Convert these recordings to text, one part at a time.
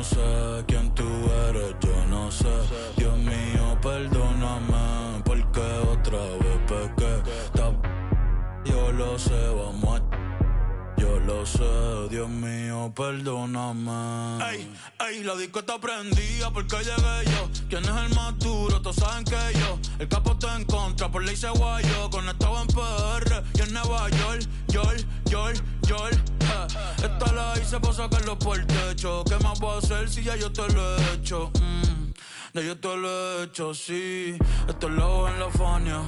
no sé quién tú eres, yo no sé. Dios mío, perdóname, porque otra vez pequé. Yo lo sé, vamos a... Yo lo sé, Dios mío, perdóname. Ey, ey, la disco está prendida porque llegué yo. ¿Quién es el más duro? Todos saben que yo. El capo está en contra, por ley se guayó. Conectado en PR y en Nueva York, York. Esta la hice para sacarlo por el techo. ¿Qué más voy a hacer si ya yo te lo he hecho? Ya yo te lo he hecho, sí. Esto es lobo en la Fania.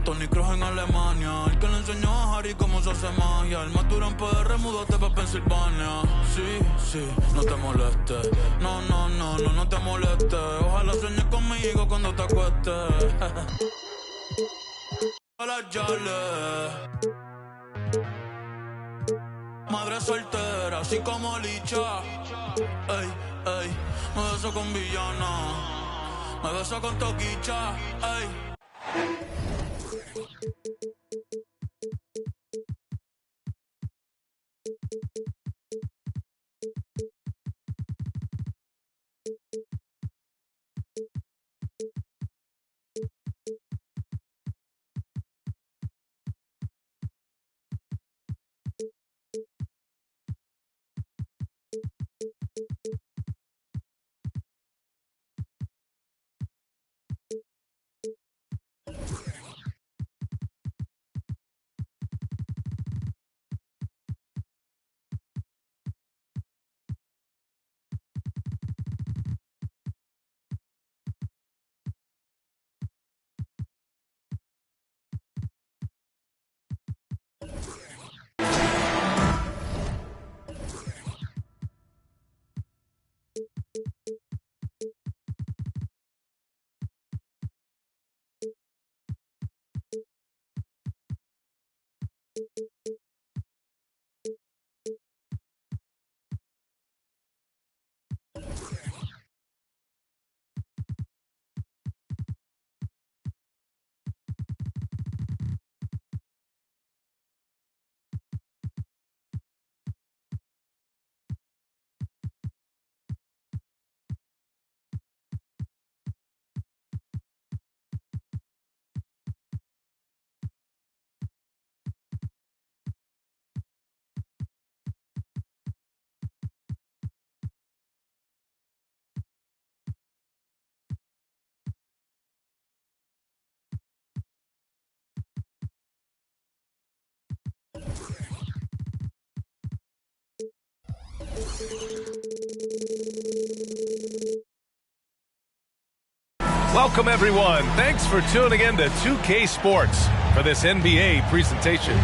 Tony Kroos en Alemania. El que le enseñó a Harry cómo se hace magia. El más duro en PR, mudate pa' Pensilvania. Sí, no te molestes. No te molestes. Ojalá sueñes conmigo cuando te acuestes. Hola, Yale. Madre soltera, así como Licha. Ey, me beso con villana. Me beso con Toquicha. Ey. Welcome, everyone. Thanks for tuning in to 2K Sports for this NBA presentation.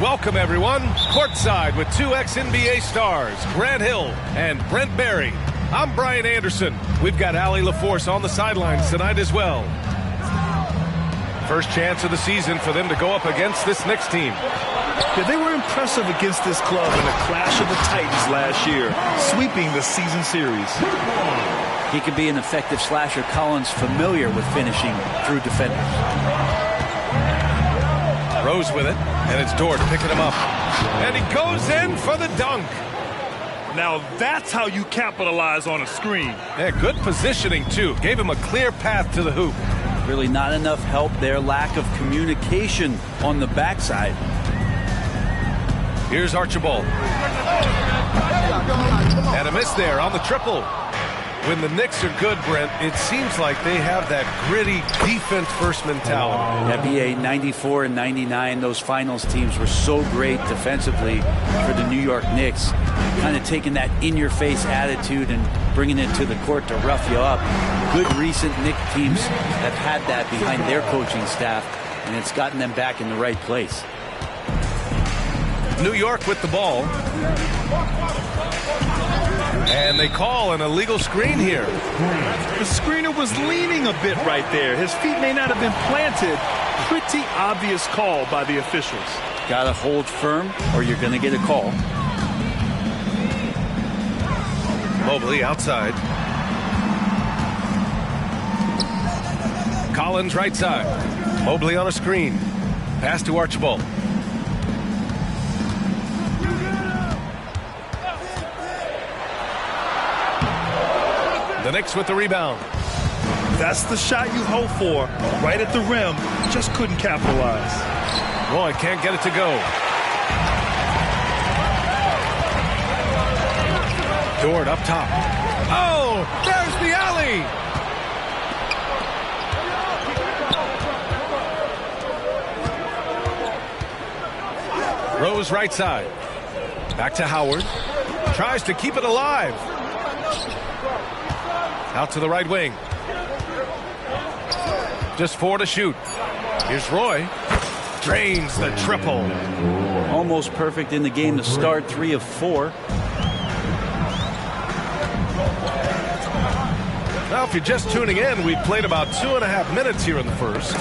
Welcome, everyone. Courtside with two ex-NBA stars, Grant Hill and Brent Barry. I'm Brian Anderson. We've got Allie LaForce on the sidelines tonight as well. First chance of the season for them to go up against this Knicks team. Yeah, they were impressive against this club in a clash of the Titans last year, sweeping the season series. He can be an effective slasher. Collins familiar with finishing through defenders. Rose with it, and it's Dort picking him up. And he goes in for the dunk. Now that's how you capitalize on a screen. Yeah, good positioning, too. Gave him a clear path to the hoop. Really not enough help there. Lack of communication on the backside. Here's Archibald. And a miss there on the triple. When the Knicks are good, Brent, it seems like they have that gritty defense-first mentality. NBA 94 and 99, those finals teams were so great defensively for the New York Knicks. Kind of taking that in-your-face attitude and bringing it to the court to rough you up. Good recent Knicks teams have had that behind their coaching staff, and it's gotten them back in the right place. New York with the ball. And they call an illegal screen here. The screener was leaning a bit right there. His feet may not have been planted. Pretty obvious call by the officials. Got to hold firm or you're going to get a call. Mobley outside. Collins right side. Mobley on a screen. Pass to Archibald. The Knicks with the rebound. That's the shot you hope for. Right at the rim. Just couldn't capitalize. Roy can't get it to go. Dort up top. Oh, there's the alley. Rose right side. Back to Howard. Tries to keep it alive. Out to the right wing. Just 4 to shoot. Here's Roy. Drains the triple. Almost perfect in the game to start. 3 of 4. Now, if you're just tuning in, we played about 2.5 minutes here in the first.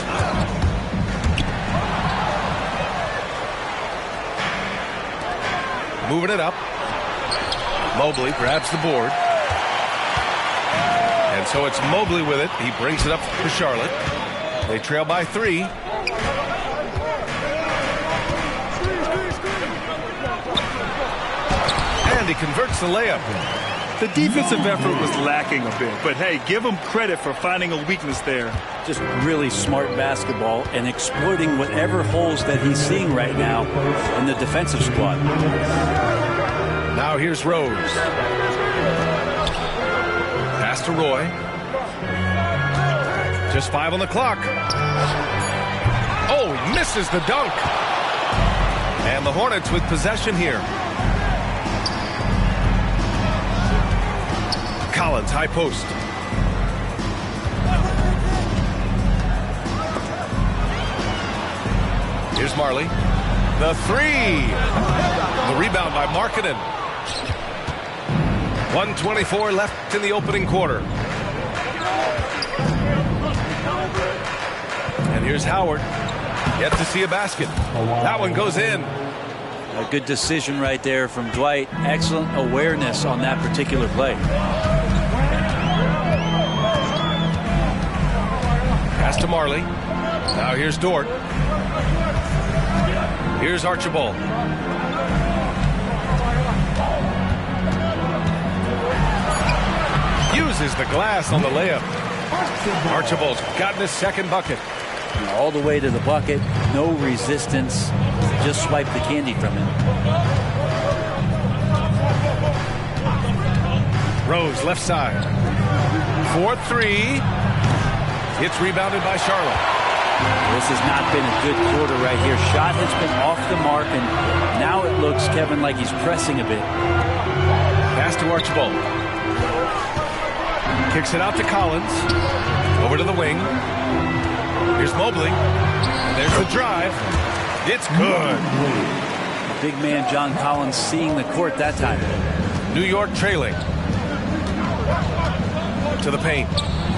Moving it up. Mobley grabs the board. And so it's Mobley with it. He brings it up for Charlotte. They trail by 3. And he converts the layup. The defensive effort was lacking a bit, but hey, give him credit for finding a weakness there. Just really smart basketball and exploiting whatever holes that he's seeing right now in the defensive squad. Now here's Rose. Pass to Roy. Just 5 on the clock. Oh, he misses the dunk. And the Hornets with possession here. Collins, high post. Here's Marley. The 3. The rebound by Markkanen. 1:24 left in the opening quarter. And here's Howard. Yet to see a basket. That one goes in. A good decision right there from Dwight. Excellent awareness on that particular play. Pass to Marley. Now here's Dort. Here's Archibald. Uses the glass on the layup. Archibald's gotten his second bucket. All the way to the bucket. No resistance. Just swipe the candy from him. Rose left side. 4-3. It's rebounded by Charlotte. This has not been a good quarter right here. Shot has been off the mark, and now it looks, Kevin, like he's pressing a bit. Pass to Archibald. Kicks it out to Collins. Over to the wing. Here's Mobley. There's the drive. It's good. Big man John Collins seeing the court that time. New York trailing. To the paint.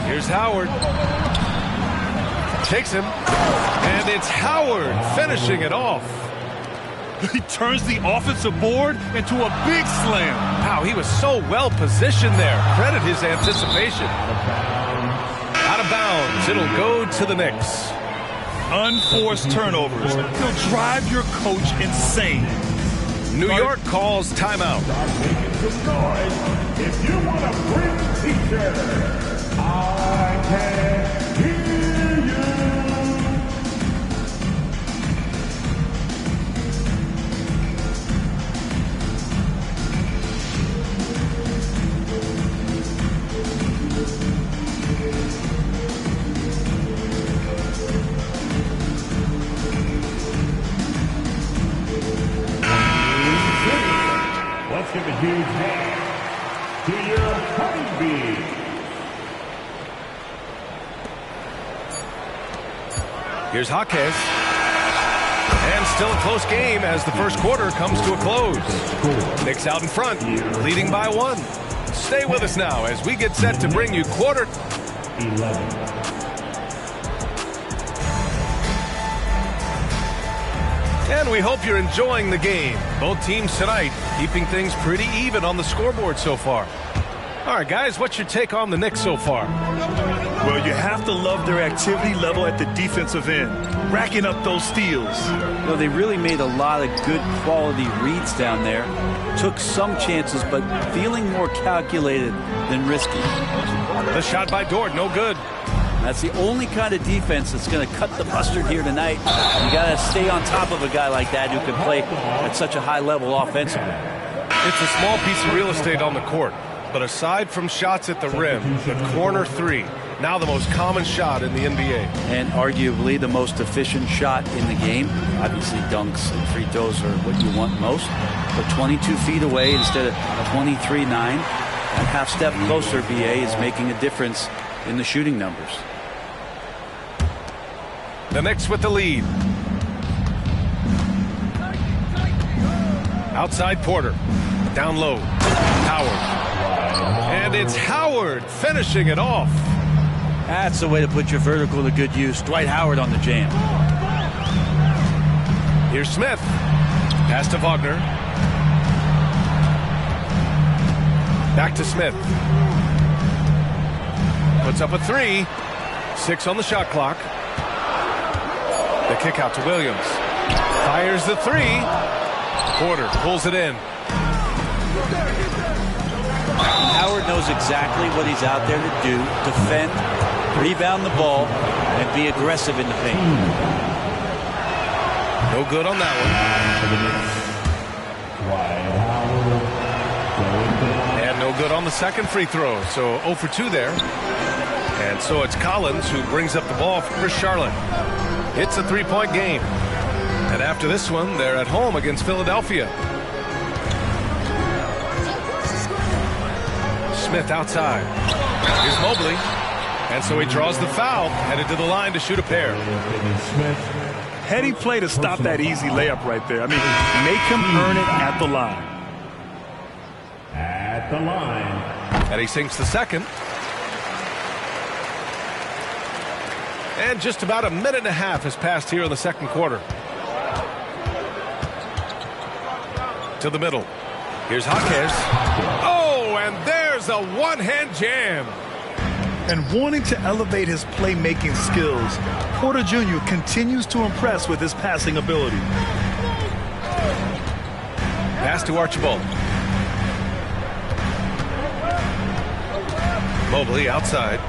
Here's Howard. Takes him. And it's Howard finishing it off. He turns the offensive board into a big slam. Wow, he was so well positioned there. Credit his anticipation. Out of bounds. It'll go to the Knicks. Unforced turnovers. He'll drive your coach insane. New York calls timeout. If you want to bring teacher, I can hear you. Let's give a huge hand to your Honeybee. Here's Jaquez. And still a close game as the first quarter comes to a close. Knicks out in front, leading by 1. Stay with us now as we get set to bring you quarter 11. And we hope you're enjoying the game. Both teams tonight keeping things pretty even on the scoreboard so far. All right, guys, what's your take on the Knicks so far? Well, you have to love their activity level at the defensive end, racking up those steals. Well, they really made a lot of good quality reads down there. Took some chances, but feeling more calculated than risky. The shot by Dort, no good. That's the only kind of defense that's going to cut the mustard here tonight. You got to stay on top of a guy like that who can play at such a high level offensively. It's a small piece of real estate on the court, but aside from shots at the rim, the corner three, now the most common shot in the NBA. And arguably the most efficient shot in the game. Obviously dunks and free throws are what you want most. But 22 feet away instead of 23-9. A half step closer, BA is making a difference in the shooting numbers. The Knicks with the lead. Outside Porter. Down low. Howard. And it's Howard finishing it off. That's the way to put your vertical to good use. Dwight Howard on the jam. Here's Smith. Pass to Wagner. Back to Smith. Puts up a three. 6 on the shot clock. The kick out to Williams. Fires the three. Porter pulls it in. Howard knows exactly what he's out there to do. Defend, rebound the ball, and be aggressive in the paint. No good on that one. And no good on the second free throw. So 0 for 2 there. And so it's Collins who brings up the ball for Chris Charlotte. It's a three-point game. And after this one, they're at home against Philadelphia. Smith outside. Here's Mobley. And so he draws the foul, headed to the line to shoot a pair. Heady play to stop that easy layup right there. I mean, make him earn it at the line. At the line. And he sinks the second. And just about a minute and a half has passed here in the second quarter. To the middle. Here's Jaquez. Oh, and there's a one-hand jam. And wanting to elevate his playmaking skills, Porter Jr. continues to impress with his passing ability. Pass to Archibald. Mobley outside.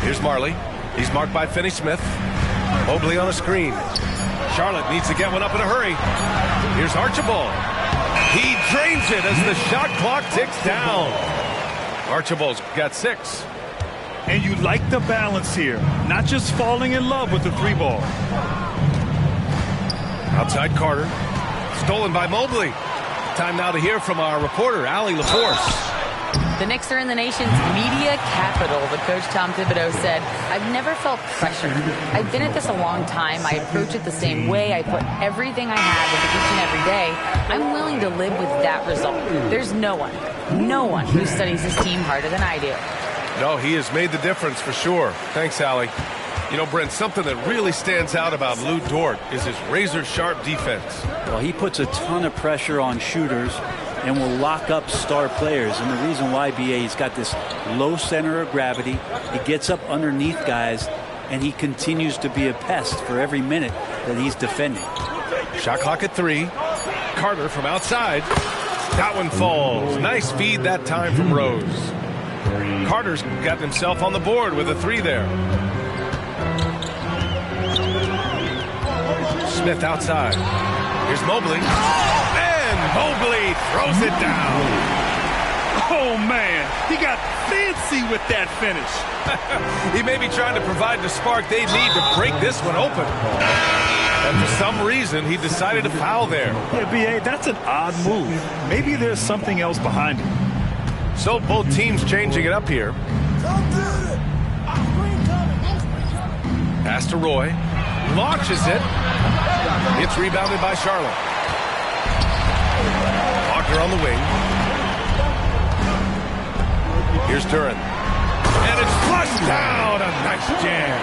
Here's Marley. He's marked by Finney-Smith. Mobley on a screen. Charlotte needs to get one up in a hurry. Here's Archibald. He drains it as the shot clock ticks down. Archibald's got 6. And you like the balance here, not just falling in love with the three ball. Outside Carter. Stolen by Mobley. Time now to hear from our reporter, Allie LaForce. The Knicks are in the nation's media capital, but Coach Tom Thibodeau said, I've never felt pressure. I've been at this a long time. I approach it the same way. I put everything I have into each and every day. I'm willing to live with that result. There's no one who studies this team harder than I do. No, he has made the difference for sure. Thanks, Allie. You know, Brent, something that really stands out about Lou Dort is his razor-sharp defense. Well, he puts a ton of pressure on shooters and will lock up star players. And the reason why, BA, he's got this low center of gravity. He gets up underneath guys, and he continues to be a pest for every minute that he's defending. Shot clock at 3. Carter from outside. That one falls. Nice feed that time from Rose. Carter's got himself on the board with a 3 there. Smith outside. Here's Mobley. And Mobley throws it down. Oh, man. He got fancy with that finish. He may be trying to provide the spark they need to break this one open. And for some reason, he decided to foul there. Yeah, B.A., that's an odd move. Maybe there's something else behind it. So both teams changing it up here. Pass to Roy. Launches it. It's rebounded by Charlotte. Wagner on the wing. Here's Duren. And it's flushed down. A nice jam.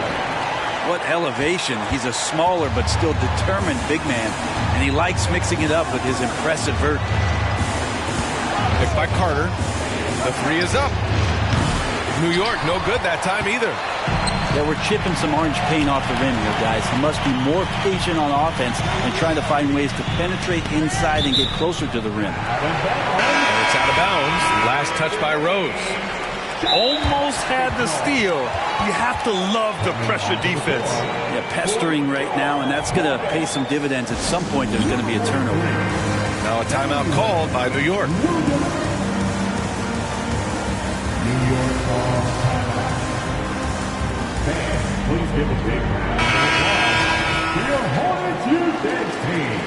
What elevation. He's a smaller but still determined big man. And he likes mixing it up with his impressive vert. Picked by Carter. The 3 is up. New York, no good that time either. Yeah, we're chipping some orange paint off the rim here, guys. He must be more patient on offense and trying to find ways to penetrate inside and get closer to the rim. And it's out of bounds. Last touch by Rose. Almost had the steal. You have to love the pressure defense. Yeah, pestering right now, and that's going to pay some dividends. At some point, there's going to be a turnover. Now a timeout called by New York. New York calls timeout. Fans, please give a big round of applause for your Hornets U-Dance team.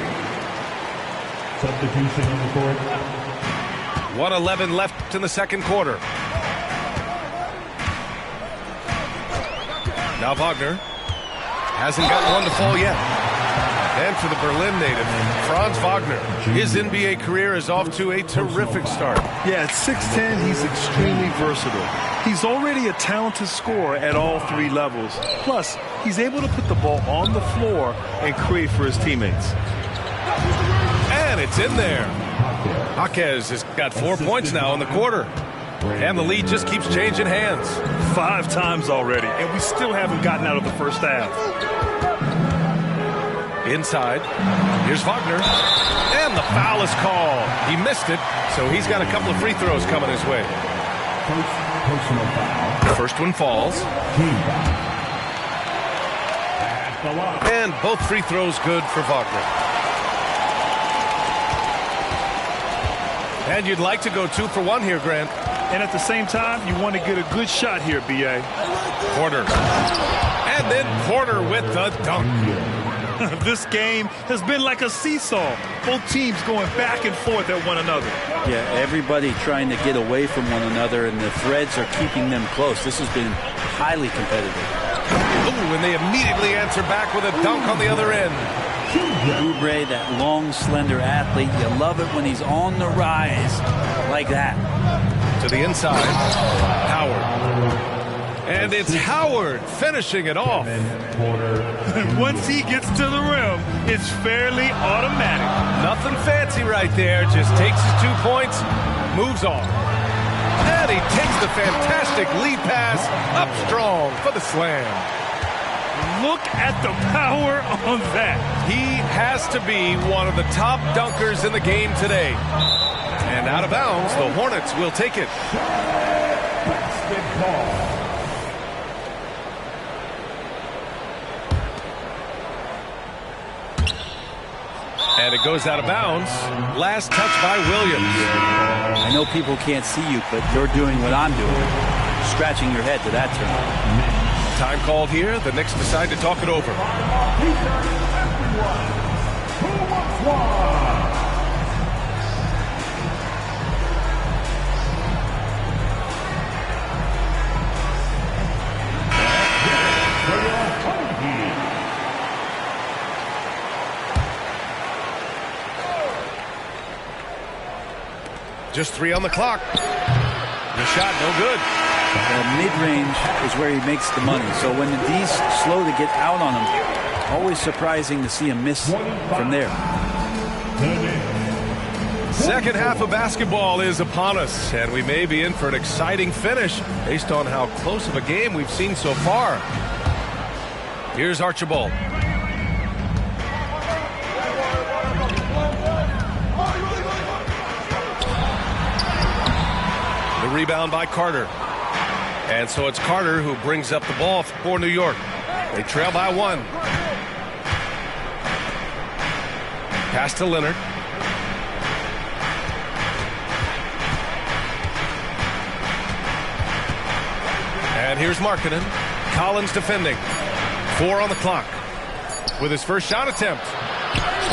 Substitution on the court. 1:11 left in the second quarter. Now Wagner hasn't gotten one to fall yet. And for the Berlin native, Franz Wagner, his NBA career is off to a terrific start. Yeah, at 6'10", he's extremely versatile. He's already a talented scorer at all three levels. Plus, he's able to put the ball on the floor and create for his teammates. And it's in there. Jaquez has got 4 points now in the quarter. And the lead just keeps changing hands. 5 times already, and we still haven't gotten out of the first half. Inside, here's Wagner, and the foul is called. He missed it, so he's got a couple of free throws coming his way. Personal foul. First one falls. Team foul. At the line. And both free throws good for Wagner. And you'd like to go 2 for 1 here, Grant. And at the same time, you want to get a good shot here, B.A. Porter. And then Porter with the dunk. This game has been like a seesaw. Both teams going back and forth at one another. Yeah, everybody trying to get away from one another, and the threads are keeping them close. This has been highly competitive. Ooh, and they immediately answer back with a dunk on the other end. Oubre, that long, slender athlete, you love it when he's on the rise like that. To the inside, Howard. And it's Howard finishing it off. Once he gets to the rim, it's fairly automatic. Nothing fancy right there. Just takes his 2 points, moves on. And he takes the fantastic lead pass up strong for the slam. Look at the power on that. He has to be one of the top dunkers in the game today. And out of bounds, the Hornets will take it. Basketball. And it goes out of bounds. Last touch by Williams. I know people can't see you, but you're doing what I'm doing. Scratching your head to that turn. Time called here. The Knicks decide to talk it over. Who wants one? Just 3 on the clock. The shot, no good. Mid-range is where he makes the money. So when the D's slow to get out on him, always surprising to see him miss from there. Second half of basketball is upon us, and we may be in for an exciting finish based on how close of a game we've seen so far. Here's Archibald. The rebound by Carter. And so it's Carter who brings up the ball for New York. They trail by 1. Pass to Leonard. And here's Markkanen. Collins defending. 4 on the clock. With his first shot attempt.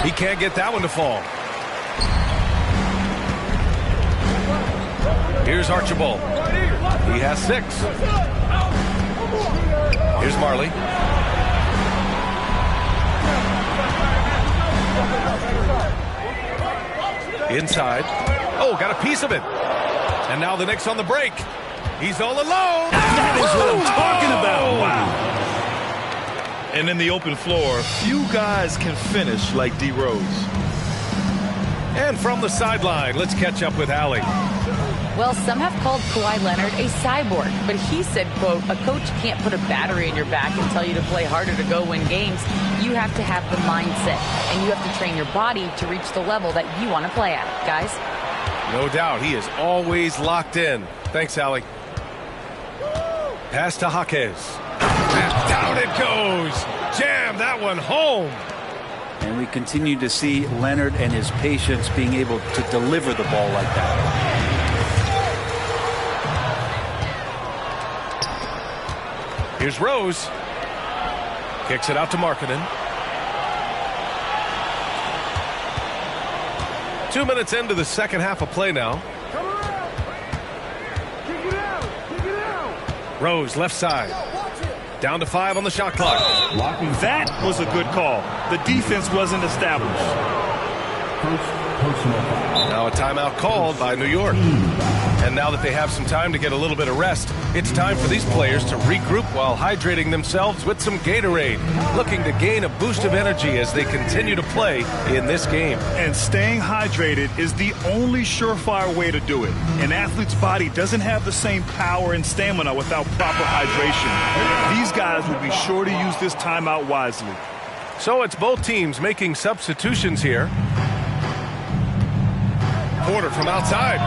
He can't get that one to fall. Here's Archibald. He has 6. Here's Marley. Inside. Oh, got a piece of it. And now the Knicks on the break. He's all alone. That is what I'm talking about. Wow. And in the open floor, few guys can finish like D. Rose. And from the sideline, let's catch up with Allie. Well, some have called Kawhi Leonard a cyborg, but he said, quote, a coach can't put a battery in your back and tell you to play harder to go win games. You have to have the mindset, and you have to train your body to reach the level that you want to play at, guys. No doubt, he is always locked in. Thanks, Allie. Pass to Jaquez. And down it goes. Jam that one home. And we continue to see Leonard and his patience being able to deliver the ball like that. Here's Rose. Kicks it out to Markkanen. 2 minutes into the second half of play now. Rose, left side. Down to 5 on the shot clock. That was a good call. The defense wasn't established. Now a timeout called by New York. And now that they have some time to get a little bit of rest, it's time for these players to regroup while hydrating themselves with some Gatorade, looking to gain a boost of energy as they continue to play in this game. And staying hydrated is the only surefire way to do it. An athlete's body doesn't have the same power and stamina without proper hydration. These guys will be sure to use this timeout wisely. So it's both teams making substitutions here. Porter from outside.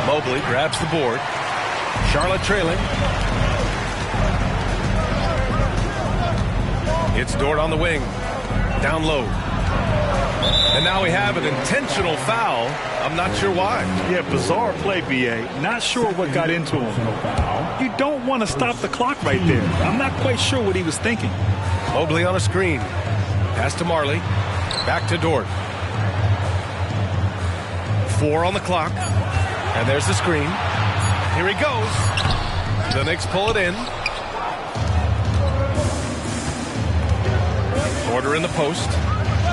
Mobley grabs the board. Charlotte trailing. It's Dort on the wing. Down low. And now we have an intentional foul. I'm not sure why. Yeah, bizarre play, B.A. Not sure what got into him. You don't want to stop the clock right there. I'm not quite sure what he was thinking. Mobley on a screen. Pass to Marley. Back to Dort. 4 on the clock. And there's the screen. Here he goes. The Knicks pull it in. Porter in the post.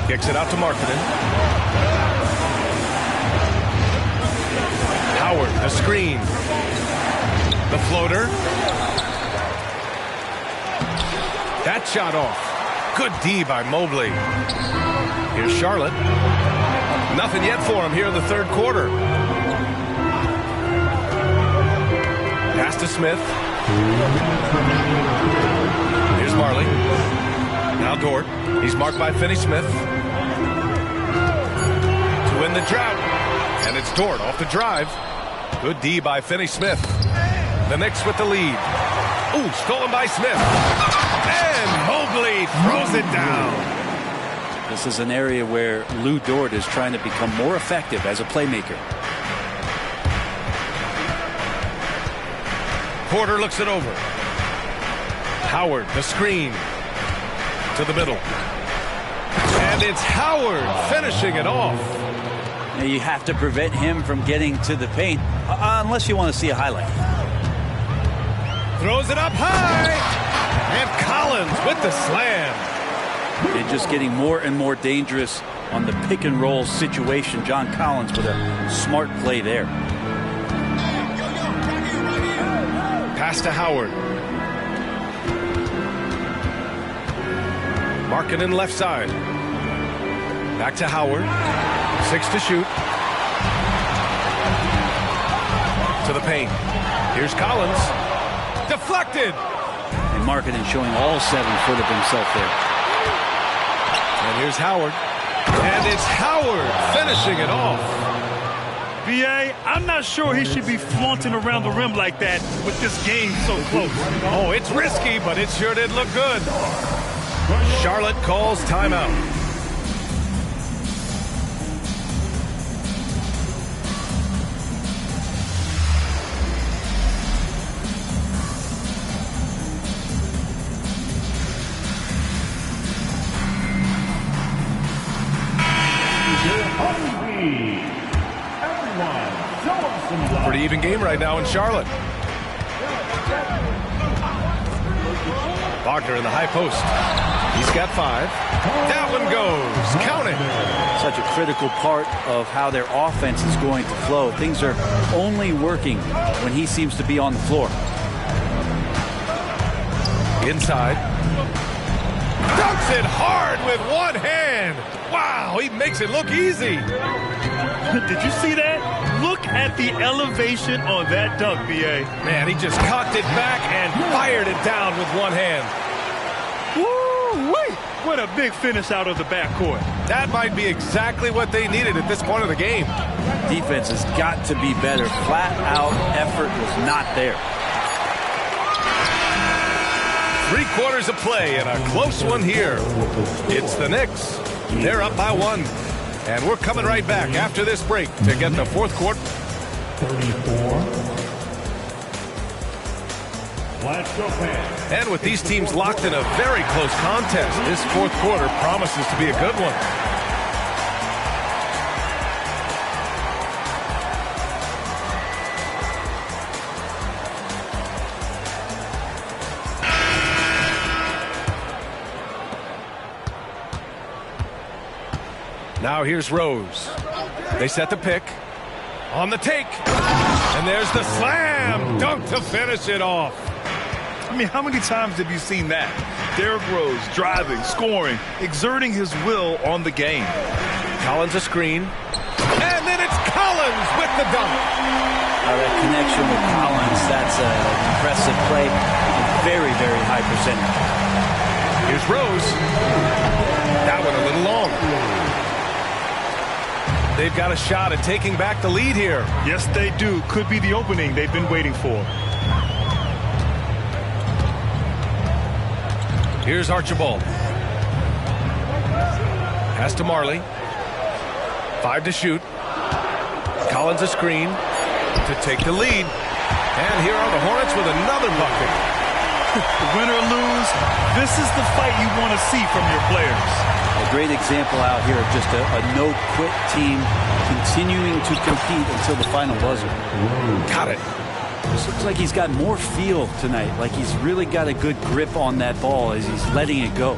Kicks it out to Markkanen. Howard, the screen. The floater. That shot off. Good D by Mobley. Here's Charlotte. Nothing yet for him here in the third quarter. Pass to Smith. Here's Marley. Now Dort. He's marked by Finney-Smith. To win the drought. And it's Dort off the drive. Good D by Finney-Smith. The Knicks with the lead. Ooh, stolen by Smith. And Mobley throws it down. This is an area where Lou Dort is trying to become more effective as a playmaker. Porter looks it over. Howard, the screen. To the middle. And it's Howard finishing it off. Now you have to prevent him from getting to the paint, unless you want to see a highlight. Throws it up high. And Collins with the slam. And just getting more and more dangerous on the pick and roll situation. John Collins with a smart play there. Pass to Howard. Markkanen left side. Back to Howard. 6 to shoot. To the paint. Here's Collins. Deflected. And Markkanen showing all 7 foot of himself there. And here's Howard. And it's Howard finishing it off. B.A., I'm not sure he should be flaunting around the rim like that with this game so close. Oh, it's risky, but it sure did look good. Charlotte calls timeout. Pretty even game right now in Charlotte. Wagner in the high post. He's got 5. That one goes. Count it. Such a critical part of how their offense is going to flow. Things are only working when he seems to be on the floor. Inside. Dunks it hard with one hand. Wow, he makes it look easy. Did you see that? Look at the elevation on that dunk, B.A. Man, he just cocked it back and fired it down with one hand. Woo-wee! What a big finish out of the backcourt. That might be exactly what they needed at this point of the game. Defense has got to be better. Flat out effort was not there. 3/4 of play and a close one here. It's the Knicks. They're up by 1. And we're coming right back after this break to get the fourth quarter. 34. Let's go, fans. And with these teams locked in a very close contest, this fourth quarter promises to be a good one. Now here's Rose. They set the pick. On the take. And there's the slam dunk to finish it off. I mean, how many times have you seen that? Derrick Rose driving, scoring, exerting his will on the game. Collins a screen. And then it's Collins with the dunk. That connection with Collins, that's an impressive play. Very, very high percentage. Here's Rose. That one a little long. They've got a shot at taking back the lead here. Yes, they do. Could be the opening they've been waiting for. Here's Archibald. Pass to Marley. 5 to shoot. Collins a screen to take the lead. And here are the Hornets with another bucket. Win or lose, this is the fight you want to see from your players. A great example out here of just a no-quit team continuing to compete until the final buzzer. Got it. This looks like he's got more feel tonight, like he's really got a good grip on that ball as he's letting it go.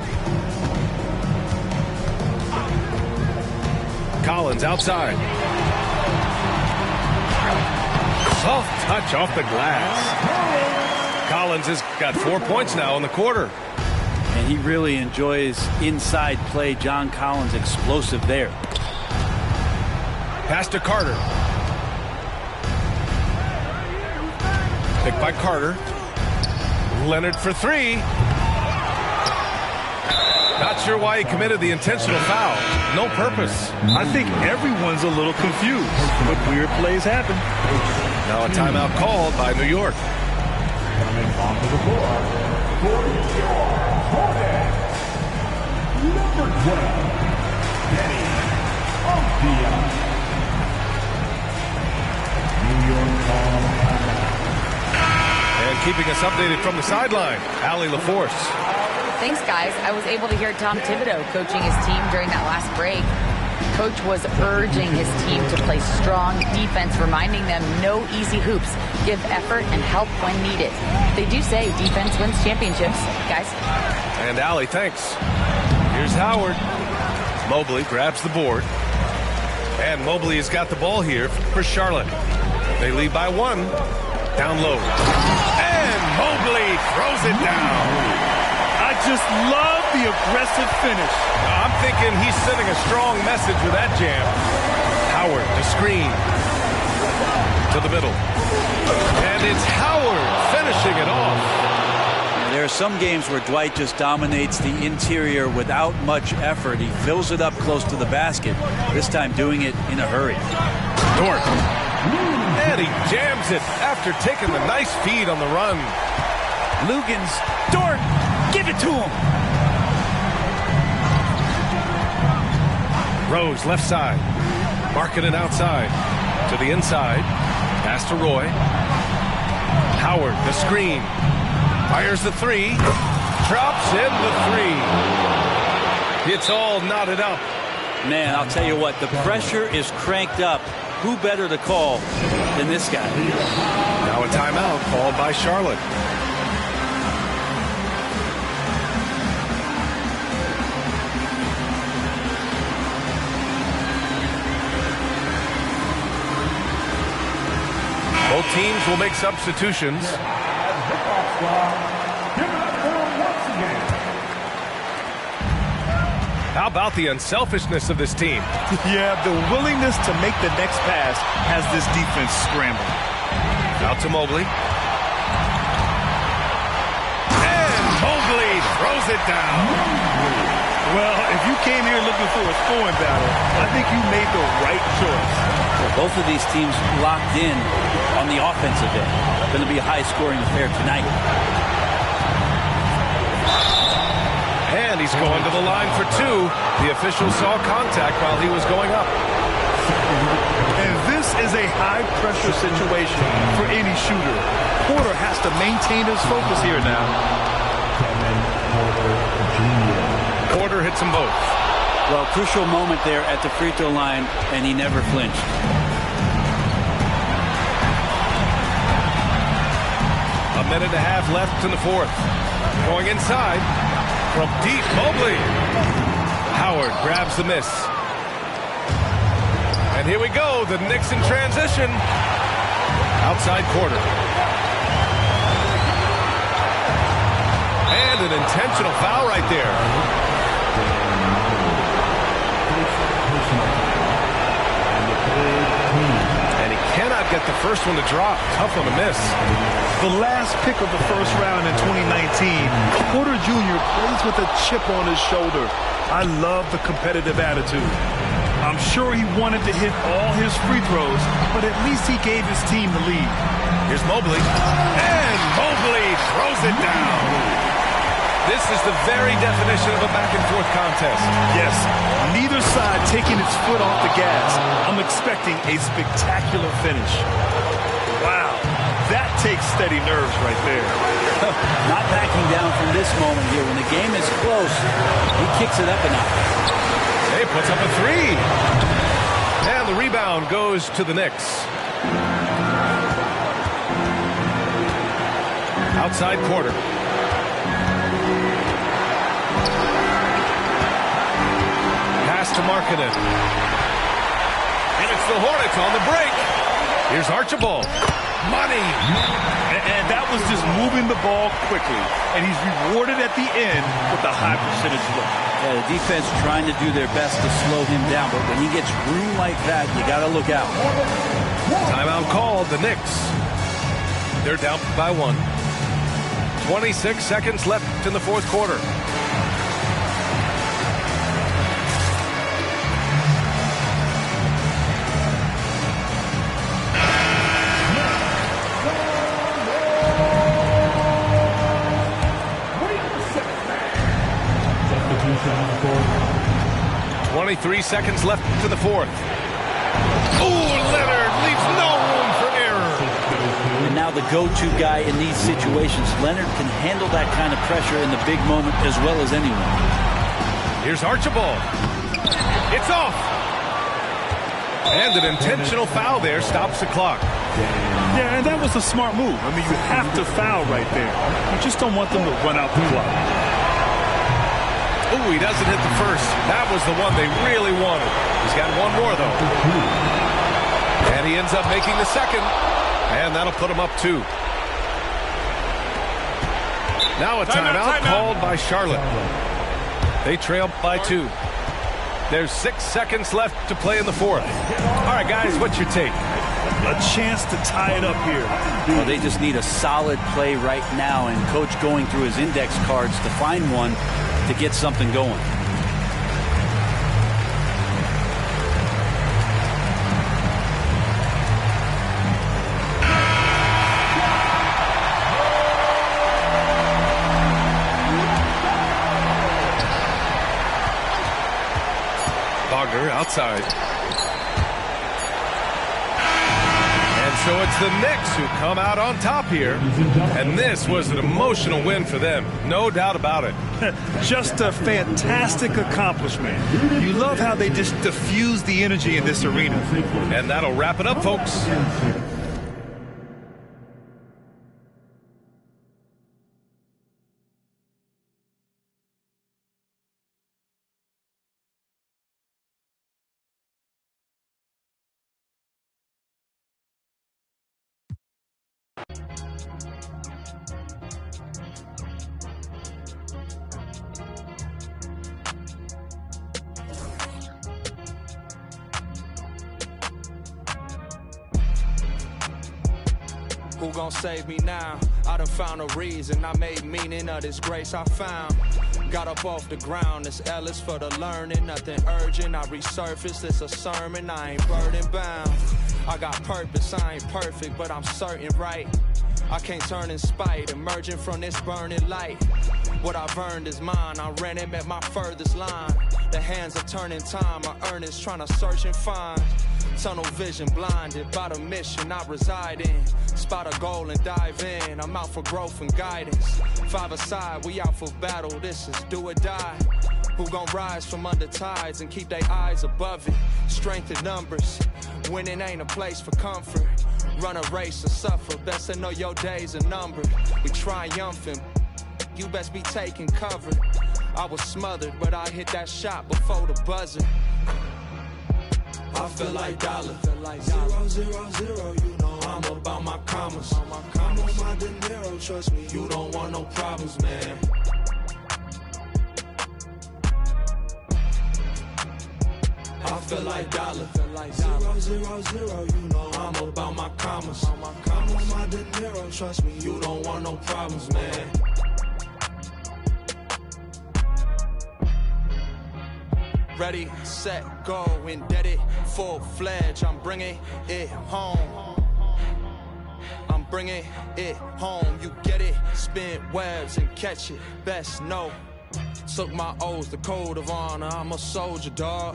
Collins outside. Soft touch off the glass. Collins has got 4 points now in the quarter. And he really enjoys inside play. John Collins explosive there. Pass to Carter. Picked by Carter. Leonard for 3. Not sure why he committed the intentional foul. No purpose. I think everyone's a little confused, but weird plays happen. Now a timeout called by New York. Coming onto the floor for New York Hornets, number 12, Kenny Ompia. New York And keeping us updated from the sideline, Allie LaForce. Thanks, guys. I was able to hear Tom Thibodeau coaching his team during that last break. Coach was urging his team to play strong defense, reminding them no easy hoops, give effort and help when needed. They do say defense wins championships, guys. And Allie, thanks. Here's Howard. Mobley grabs the board. And Mobley has got the ball here for Charlotte. They lead by 1. Down low. And Mobley throws it down. I just love the aggressive finish. I'm thinking he's sending a strong message with that jam. Howard, the screen. To the middle. And it's Howard finishing it off. There are some games where Dwight just dominates the interior without much effort. He fills it up close to the basket. This time doing it in a hurry. Dort. And he jams it after taking the nice feed on the run. Lugans. Dort. Give it to him. Rose left side. Marking it outside. To the inside. Pass to Roy. Howard, the screen. Fires the 3. Drops in the 3. It's all knotted up. Man, I'll tell you what, the pressure is cranked up. Who better to call than this guy? Now a timeout called by Charlotte. Both teams will make substitutions. How about the unselfishness of this team? Yeah, the willingness to make the next pass has this defense scrambling. Out to Mobley. And Mobley throws it down. Well, if you came here looking for a throwing battle, I think you made the right choice. Well, both of these teams locked in on the offensive end. Going to be a high-scoring affair tonight. And he's going to the line for two. The official saw contact while he was going up. And this is a high-pressure situation for any shooter. Porter has to maintain his focus here now. Porter hits them both. Well, crucial moment there at the free throw line, and he never flinched. A minute and a half left in the fourth. Going inside. From deep, Mobley. Howard grabs the miss. And here we go, the Knicks in transition. Outside quarter. And an intentional foul right there. And he cannot get the first one to drop. Tough one to miss. The last pick of the first round in 2019, Porter Jr. plays with a chip on his shoulder. I love the competitive attitude. I'm sure he wanted to hit all his free throws, but at least he gave his team the lead. Here's Mobley. And Mobley throws it down. This is the very definition of a back-and-forth contest. Yes, neither side taking its foot off the gas. I'm expecting a spectacular finish. Wow, that takes steady nerves right there. Not backing down from this moment here. When the game is close, he kicks it up a notch. He puts up a three. And the rebound goes to the Knicks. Outside quarter. Pass to Markkanen. And it's the Hornets on the break. Here's Archibald. Money. And that was just moving the ball quickly. And he's rewarded at the end with a high percentage look. Yeah, the defense trying to do their best to slow him down, but when he gets room like that, you got to look out. Timeout called, the Knicks. They're down by one. 26 seconds left in the fourth quarter. Substitution. 23 seconds left to the fourth. Ooh, Leonard leaves no room for error. And now the go-to guy in these situations. Leonard can handle that kind of pressure in the big moment as well as anyone. Here's Archibald. It's off. And an intentional foul there stops the clock. Yeah, and that was a smart move. I mean, you have to foul right there. You just don't want them to run out the clock. Ooh, he doesn't hit the first. That was the one they really wanted. He's got one more, though. And he ends up making the second. And that'll put him up two. Now a timeout called by Charlotte. They trail by two. There's 6 seconds left to play in the fourth. All right, guys, what's your take? A chance to tie it up here. Well, they just need a solid play right now, and Coach going through his index cards to find one to get something going. Wagner outside. And so it's the Knicks who come out on top here. And this was an emotional win for them. No doubt about it. Just a fantastic accomplishment. You love how they just diffuse the energy in this arena. And that'll wrap it up, folks. Who gon' save me now? I done found a reason. I made meaning of this grace I found. Got up off the ground, this L is for the learning. Nothing urgent, I resurfaced, it's a sermon. I ain't burden bound. I got purpose, I ain't perfect, but I'm certain, right? I can't turn in spite, emerging from this burning light. What I've earned is mine, I ran him at my furthest line. The hands are turning time, my earnings trying to search and find. Tunnel vision blinded by the mission I reside in. Spot a goal and dive in, I'm out for growth and guidance. 5 aside, we out for battle, this is do or die. Who gon' rise from under tides and keep their eyes above it? Strength in numbers, winning ain't a place for comfort. Run a race or suffer, best to know your days are numbered. We triumphant, you best be taking cover. I was smothered, but I hit that shot before the buzzer. I feel like dollar, 0, 0, 0, you know I'm about my commas. I'm on my De Niro, trust me, you don't want no problems, man. I feel like dollar, 0, 0, 0, you know I'm about my commas. I'm on my De Niro, trust me, you don't want no problems, man. Ready, set, go, indebted, full-fledged, I'm bringing it home. I'm bringing it home, you get it, spin webs and catch it, best know. Took my oaths, the code of honor, I'm a soldier, dawg.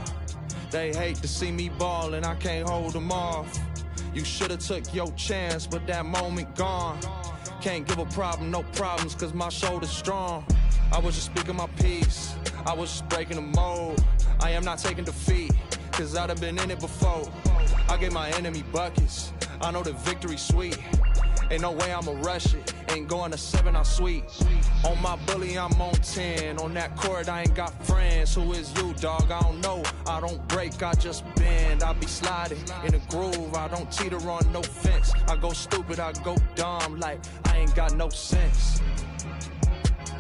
They hate to see me ballin', I can't hold them off. You should've took your chance, but that moment gone. Can't give a problem, no problems, cause my shoulder's strong. I was just speaking my piece, I was just breaking the mold. I am not taking defeat, cause I done been in it before. I gave my enemy buckets, I know the victory's sweet. Ain't no way I'ma rush it, ain't going to 7, I'm sweet. On my bully, I'm on 10, on that court I ain't got friends. Who is you, dog? I don't know, I don't break, I just bend. I be sliding in a groove, I don't teeter on no fence. I go stupid, I go dumb, like I ain't got no sense.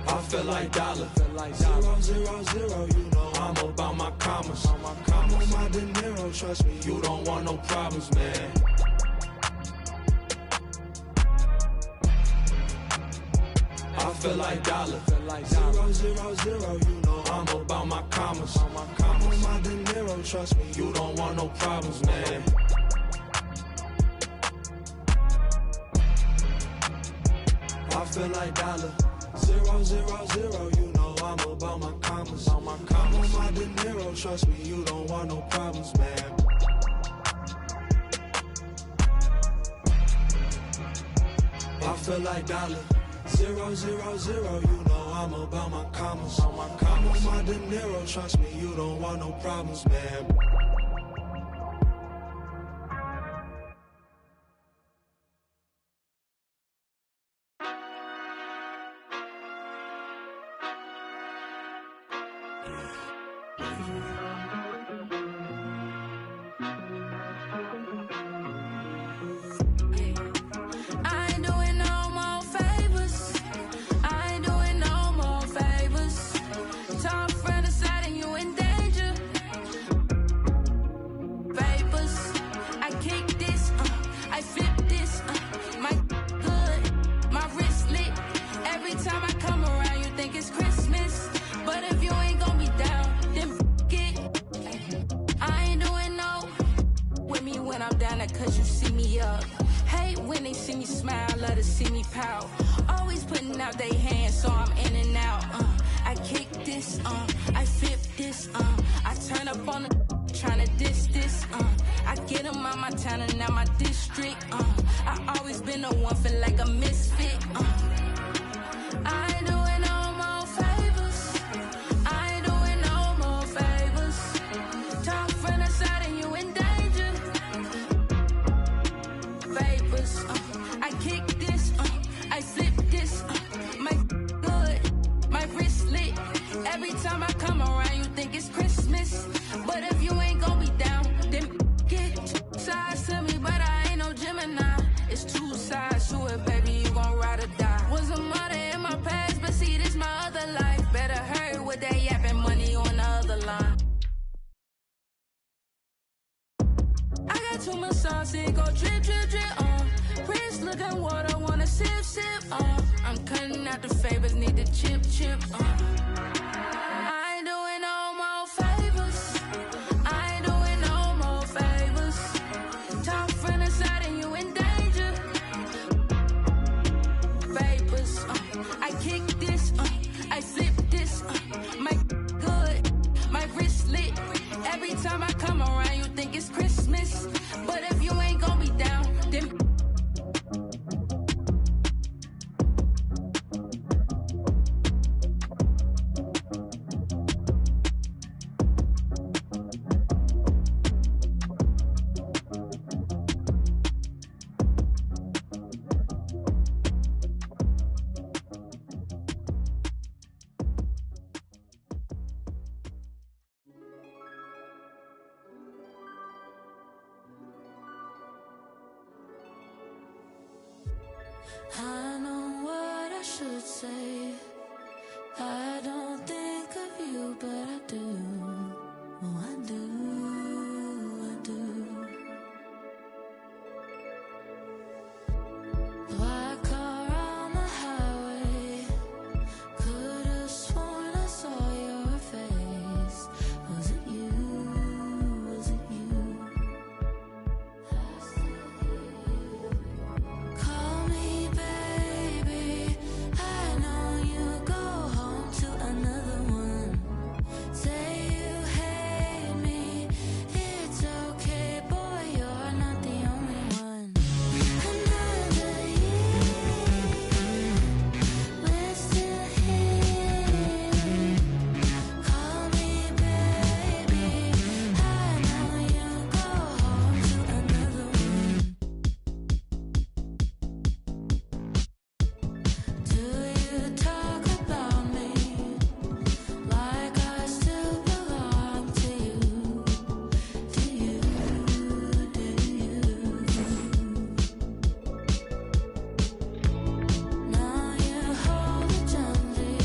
I feel like dollar, 0, 0, 0, you know I'm about my commas. I'm on my De Niro, trust me, you don't want no problems, man. I feel like dollar, 0, 0, 0, you know I'm about my commas. I'm on my De Niro, trust me, you don't want no problems, man. I feel like dollar, 0, 0, 0, you know I'm about my commas. I'm on my De Niro, trust me, you don't want no problems, man. I feel like dollar, 0, 0, 0, you know I'm about my commas. I'm on my De Niro, trust me, you don't want no problems, man. Too much sauce, it go drip, drip, drip, Prince looking water tip. I'm cutting out the favors, need the chip. I ain't doing no more favors. I ain't doing no more favors. Talk from the side and you in danger. Vapors. I kick this. I flip this. My good. My wrist lit. Every time I come around, you think it's Christmas. But if you ain't gonna be down, then I know what I should say. I don't think of you, but I do. Oh, I do. Black car on the highway. Could've sworn I saw your face. Was it you? Was it you? I still hear you. Call me baby. I know you go home to another one. Say you hate me. It's okay, boy, you're not the only one. Another year, we're still here. Call me baby. I know you go home to another one. Do you talk about me like I still belong to you? Do you? Now you hold it gently.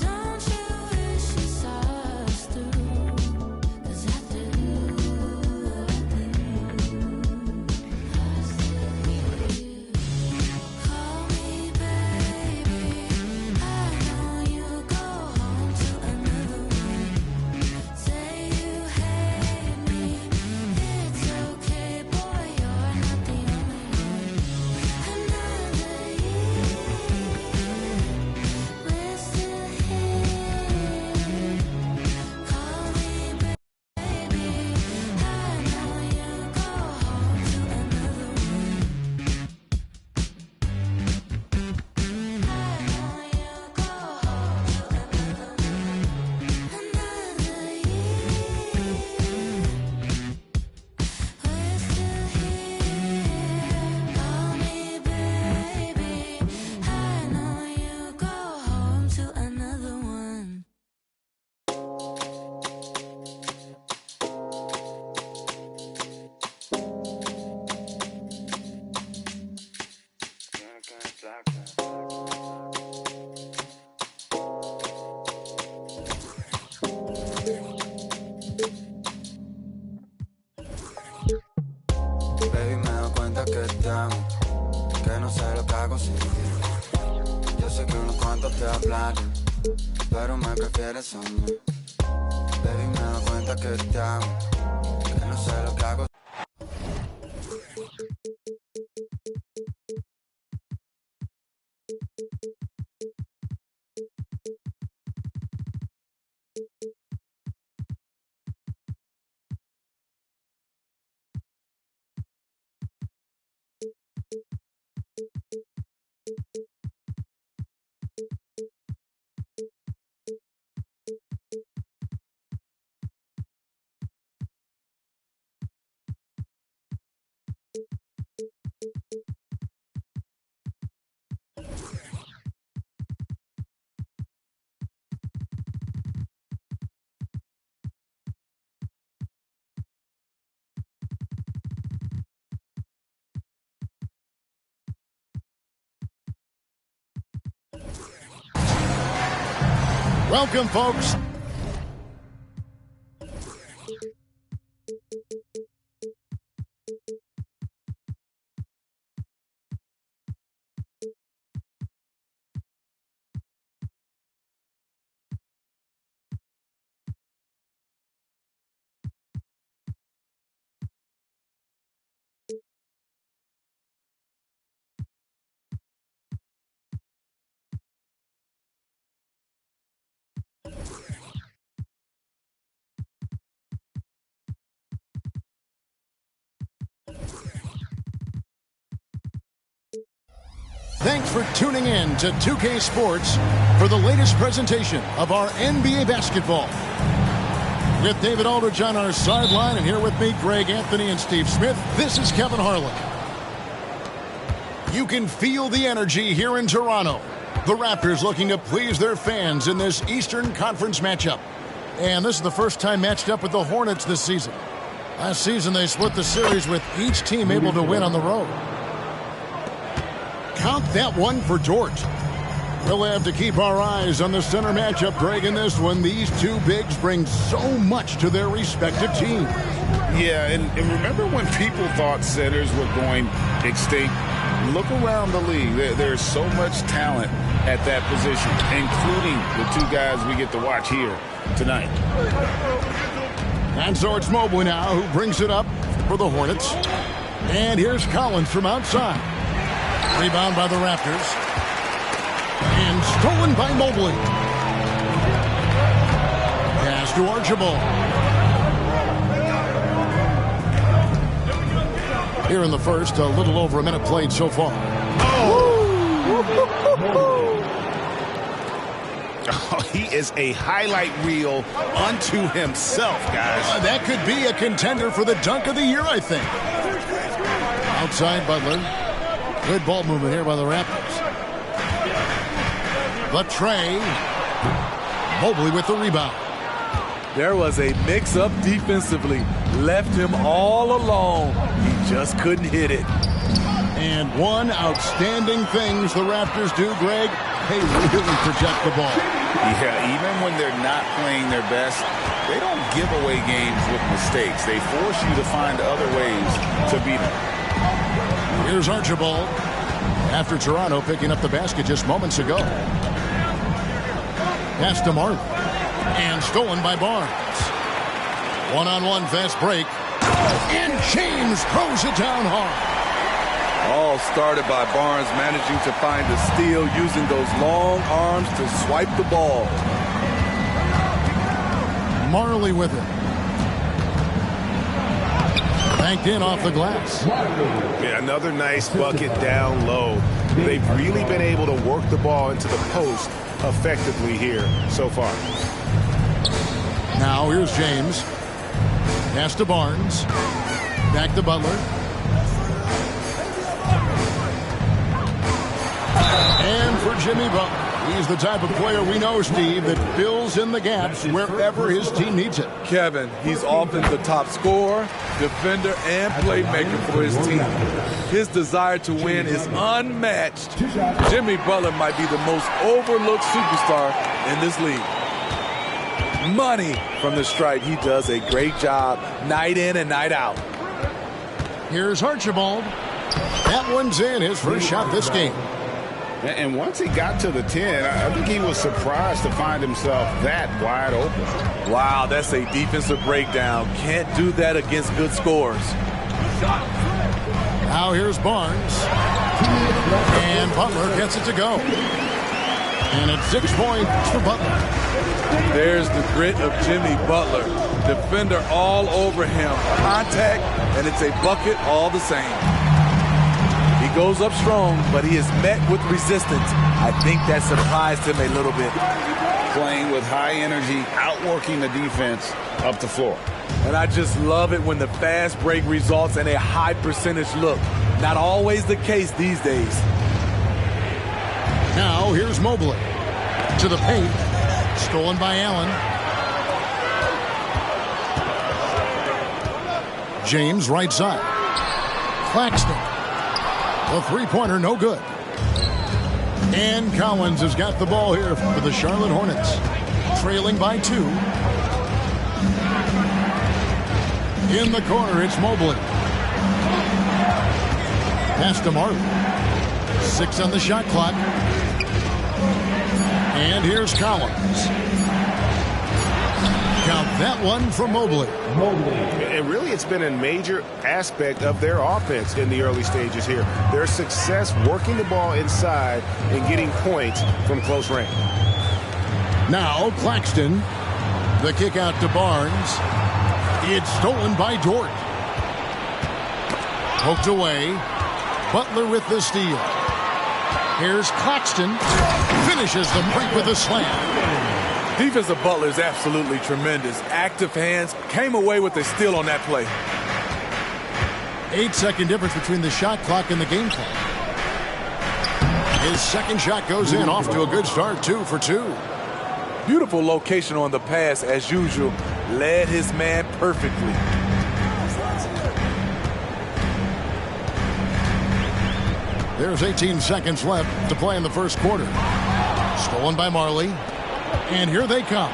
Don't you wish you saw us through? 'Cause I do. I still hear you. Call me baby. I know you go home to another one. Say you hate me. It's okay, boy, you're not the only one. Another year, we're still here. Call me baby. I know you go home to another one. I know you go home to another one. Another year, we're still here. Call me baby. I know you go home to another one. Baby, me doy cuenta que te amo, que no sé lo que hago sin ti. Yo sé que unos cuantos te hablan, pero me prefieres a mí. Baby, me doy cuenta que te amo, que no sé lo que hago. Welcome, folks. Thanks for tuning in to 2K Sports for the latest presentation of our NBA basketball. With David Aldridge on our sideline, and here with me, Greg Anthony and Steve Smith, this is Kevin Harlan. You can feel the energy here in Toronto. The Raptors looking to please their fans in this Eastern Conference matchup. And this is the first time matched up with the Hornets this season. Last season, they split the series with each team able to win on the road. Count that one for Dort. We'll have to keep our eyes on the center matchup, Greg, in this one. These two bigs bring so much to their respective teams. Yeah, and remember when people thought centers were going extinct? Look around the league. There's so much talent at that position, including the two guys we get to watch here tonight. And so it's Mobley now who brings it up for the Hornets. And here's Collins from outside. Rebound by the Raptors. And stolen by Mobley. Pass to Archibald. Here in the first, a little over a minute played so far. Oh, he is a highlight reel unto himself, guys. That could be a contender for the dunk of the year, I think. Outside Butler. Good ball movement here by the Raptors. The tray. Mobley with the rebound. There was a mix-up defensively. Left him all alone. He just couldn't hit it. And one outstanding things the Raptors do, Greg, they really protect the ball. Yeah, even when they're not playing their best, they don't give away games with mistakes. They force you to find other ways to beat them. Here's Archibald. After Toronto picking up the basket just moments ago. Pass to Marley. And stolen by Barnes. One-on-one fast break. And James throws it down hard. All started by Barnes managing to find a steal using those long arms to swipe the ball. Marley with it. Banked in off the glass. Yeah, another nice bucket down low. They've really been able to work the ball into the post effectively here so far. Now here's James. Pass to Barnes. Back to Butler. And for Jimmy Butler. He's the type of player we know, Steve, that fills in the gaps wherever his team needs it. Kevin, he's often the top scorer, defender, and playmaker for his team. His desire to win is unmatched. Jimmy Butler might be the most overlooked superstar in this league. Money from the stripe. He does a great job night in and night out. Here's Archibald. That one's in, his first shot this game. And once he got to the 10, I think he was surprised to find himself that wide open. Wow, that's a defensive breakdown. Can't do that against good scorers. Now here's Barnes. And Butler gets it to go. And it's 6 points for Butler. There's the grit of Jimmy Butler. Defender all over him. Contact, and it's a bucket all the same. He goes up strong, but he is met with resistance. I think that surprised him a little bit. Playing with high energy, outworking the defense up the floor. And I just love it when the fast break results in a high percentage look. Not always the case these days. Now here's Mobley. To the paint. Stolen by Allen. James right side. Claxton. The three-pointer no good. And Collins has got the ball here for the Charlotte Hornets. Trailing by 2. In the corner, it's Mobley. Pass to Marley. 6 on the shot clock. And here's Collins. Count that one for Mobley. And really, it's been a major aspect of their offense in the early stages here. Their success working the ball inside and getting points from close range. Now Claxton. The kick out to Barnes. It's stolen by Dort. Poked away. Butler with the steal. Here's Claxton. Finishes the break with a slam. Defense of Butler is absolutely tremendous. Active hands, came away with a steal on that play. 8-second difference between the shot clock and the game clock. His second shot goes in, off to a good start, 2 for 2. Beautiful location on the pass, as usual. Led his man perfectly. There's 18 seconds left to play in the first quarter. Stolen by Marley. And here they come.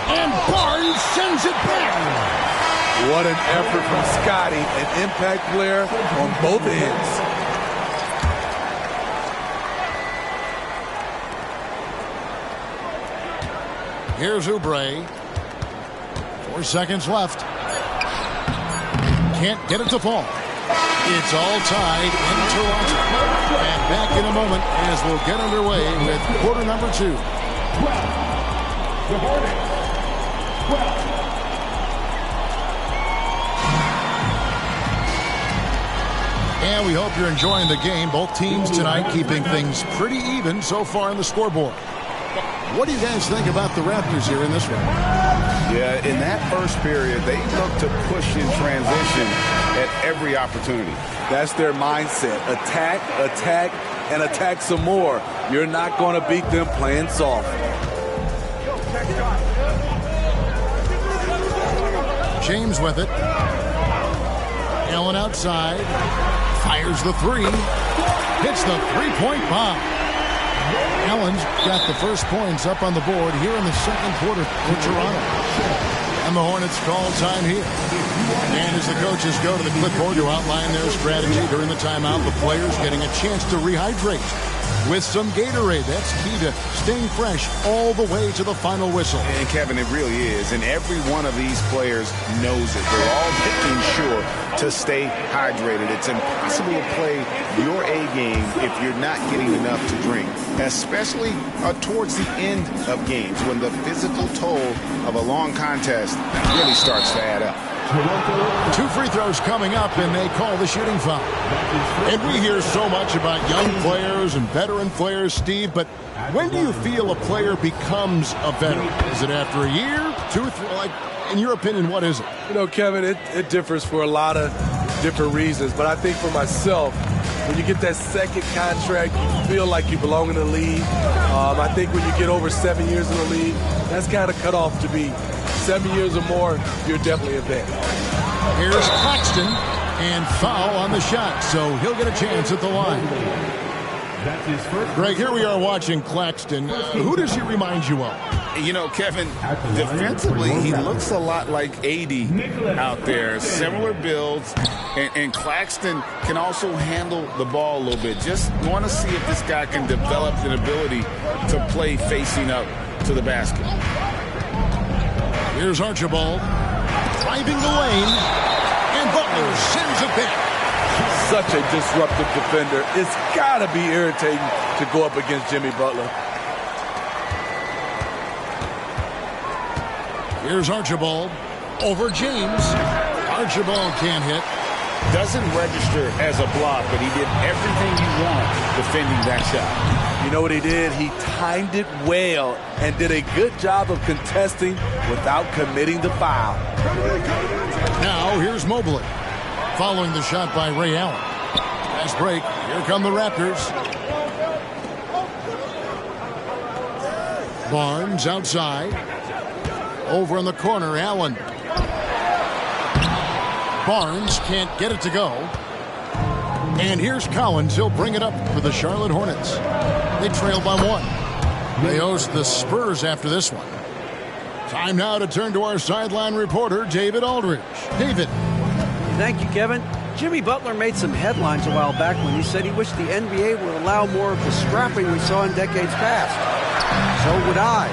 And Barnes sends it back. What an effort from Scotty, an impact player on both ends. Here's Oubre. 4 seconds left. Can't get it to fall. It's all tied in Toronto. And back in a moment as we'll get underway with quarter number 2. The Hornets. 12. And we hope you're enjoying the game. Both teams tonight keeping things pretty even so far on the scoreboard. What do you guys think about the Raptors here in this one? Yeah, in that first period, they look to push in transition at every opportunity. That's their mindset. Attack, attack, and attack some more. You're not going to beat them playing soft. James with it. Allen outside. Fires the 3. Hits the three-point bomb. Allen's got the first points up on the board here in the second quarter for Toronto. And the Hornets call time here. And as the coaches go to the clipboard to outline their strategy during the timeout, the players getting a chance to rehydrate with some Gatorade. That's key to staying fresh all the way to the final whistle. And Kevin, it really is. And every one of these players knows it. They're all making sure to stay hydrated. It's impossible to play your A game if you're not getting enough to drink, especially towards the end of games when the physical toll of a long contest really starts to add up. 2 free throws coming up, and they call the shooting foul. And we hear so much about young players and veteran players, Steve, but when do you feel a player becomes a veteran? Is it after a year, 2 or 3? Like, in your opinion, what is it? You know, Kevin, it differs for a lot of different reasons, but I think for myself, when you get that second contract, you feel like you belong in the league. I think when you get over 7 years in the league, that's kind of cut off to be 7 years or more, you're definitely a vet. Here's Claxton, and foul on the shot, so he'll get a chance at the line. That's his first. Greg, here we are watching Claxton. Who does he remind you of? You know, Kevin, defensively, he looks a lot like AD out there. Similar builds, and Claxton can also handle the ball a little bit. Just want to see if this guy can develop an ability to play facing up to the basket. Here's Archibald, driving the lane, and Butler sends it back. Such a disruptive defender. It's got to be irritating to go up against Jimmy Butler. Here's Archibald over James. Archibald can't hit. Doesn't register as a block, but he did everything you want defending that shot. You know what he did? He timed it well and did a good job of contesting without committing the foul. Now here's Mobley, following the shot by Ray Allen. Fast break. Here come the Raptors. Barnes outside. Over in the corner, Allen. Barnes can't get it to go. And here's Collins. He'll bring it up for the Charlotte Hornets. They trail by 1. They host the Spurs after this one. Time now to turn to our sideline reporter, David Aldridge. David. Thank you, Kevin. Jimmy Butler made some headlines a while back when he said he wished the NBA would allow more of the scrapping we saw in decades past. So would I.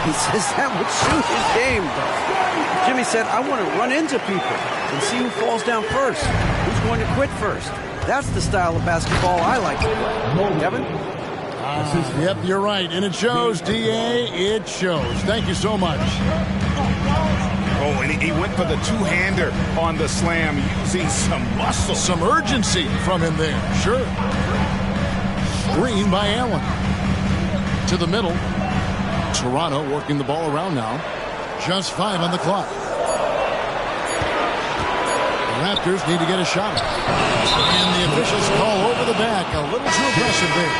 He says that would suit his game, though. Jimmy said, I want to run into people and see who falls down first, who's going to quit first. That's the style of basketball I like to play. Kevin? Yep, you're right. And it shows, D.A. It shows. Thank you so much. Oh, and he went for the two-hander on the slam, using some muscle. Some urgency from him there, sure. Screen by Allen. To the middle. Toronto working the ball around now. Just 5 on the clock. The Raptors need to get a shot. And the officials call over the back. A little too aggressive there.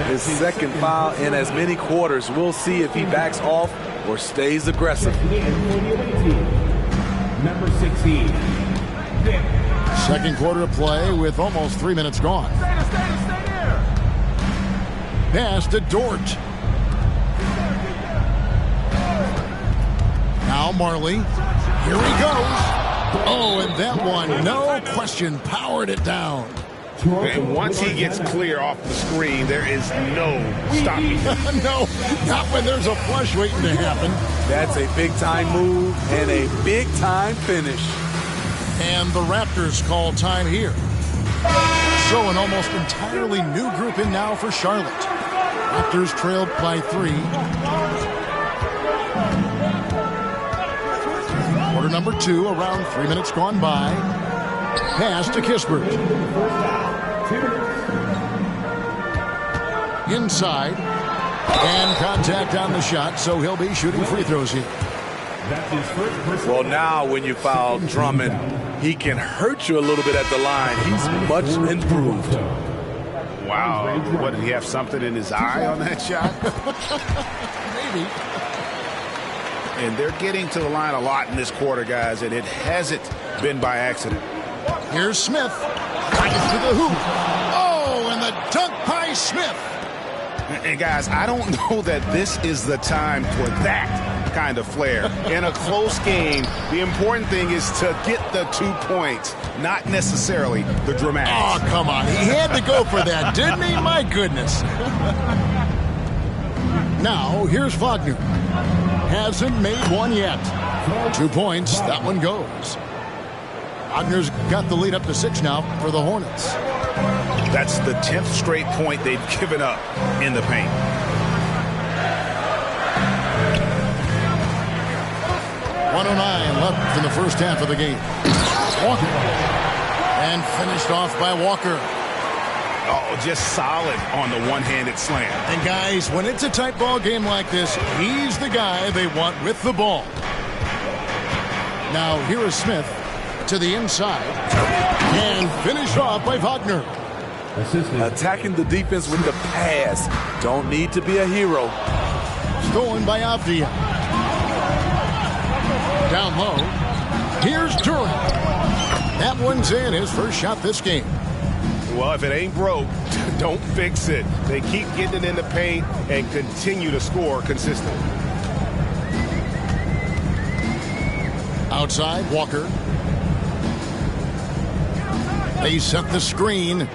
His second foul in as many quarters. We'll see if he backs off or stays aggressive. Number 16. Second quarter of play with almost 3 minutes gone. Pass to Dort. Now Marley. Here he goes. Oh, and that one, no question, powered it down. And once he gets clear off the screen, there is no stopping him. No, not when there's a flush waiting to happen. That's a big-time move and a big-time finish. And the Raptors call time here. So an almost entirely new group in now for Charlotte. Raptors trailed by 3. Quarter number 2, around 3 minutes gone by. Pass to Kispert. Inside. And contact on the shot, so he'll be shooting free throws here. Well, now when you foul Drummond, he can hurt you a little bit at the line. He's much improved. Wow. What, did he have something in his eye on that shot? Maybe. And they're getting to the line a lot in this quarter, guys, and it hasn't been by accident. Here's Smith. Got it to the hoop. Oh, and the dunk by Smith. And guys, I don't know that this is the time for that kind of flair. In a close game, the important thing is to get the 2 points, not necessarily the dramatics. Oh, come on. He had to go for that, didn't he? My goodness. Now, here's Wagner. Hasn't made one yet. 2 points. That one goes. Wagner's got the lead up to 6 now for the Hornets. That's the 10th straight point they've given up in the paint. .109 left in the first half of the game. Walker. And finished off by Walker. Oh, just solid on the one-handed slam. And guys, when it's a tight ball game like this, he's the guy they want with the ball. Now here is Smith to the inside. And finished off by Wagner. Attacking the defense with the pass. Don't need to be a hero. Stolen by Avdia. Down low. Here's Durant. That one's in, his first shot this game. Well, if it ain't broke, don't fix it. They keep getting it in the paint and continue to score consistently. Outside, Walker. They set the screen.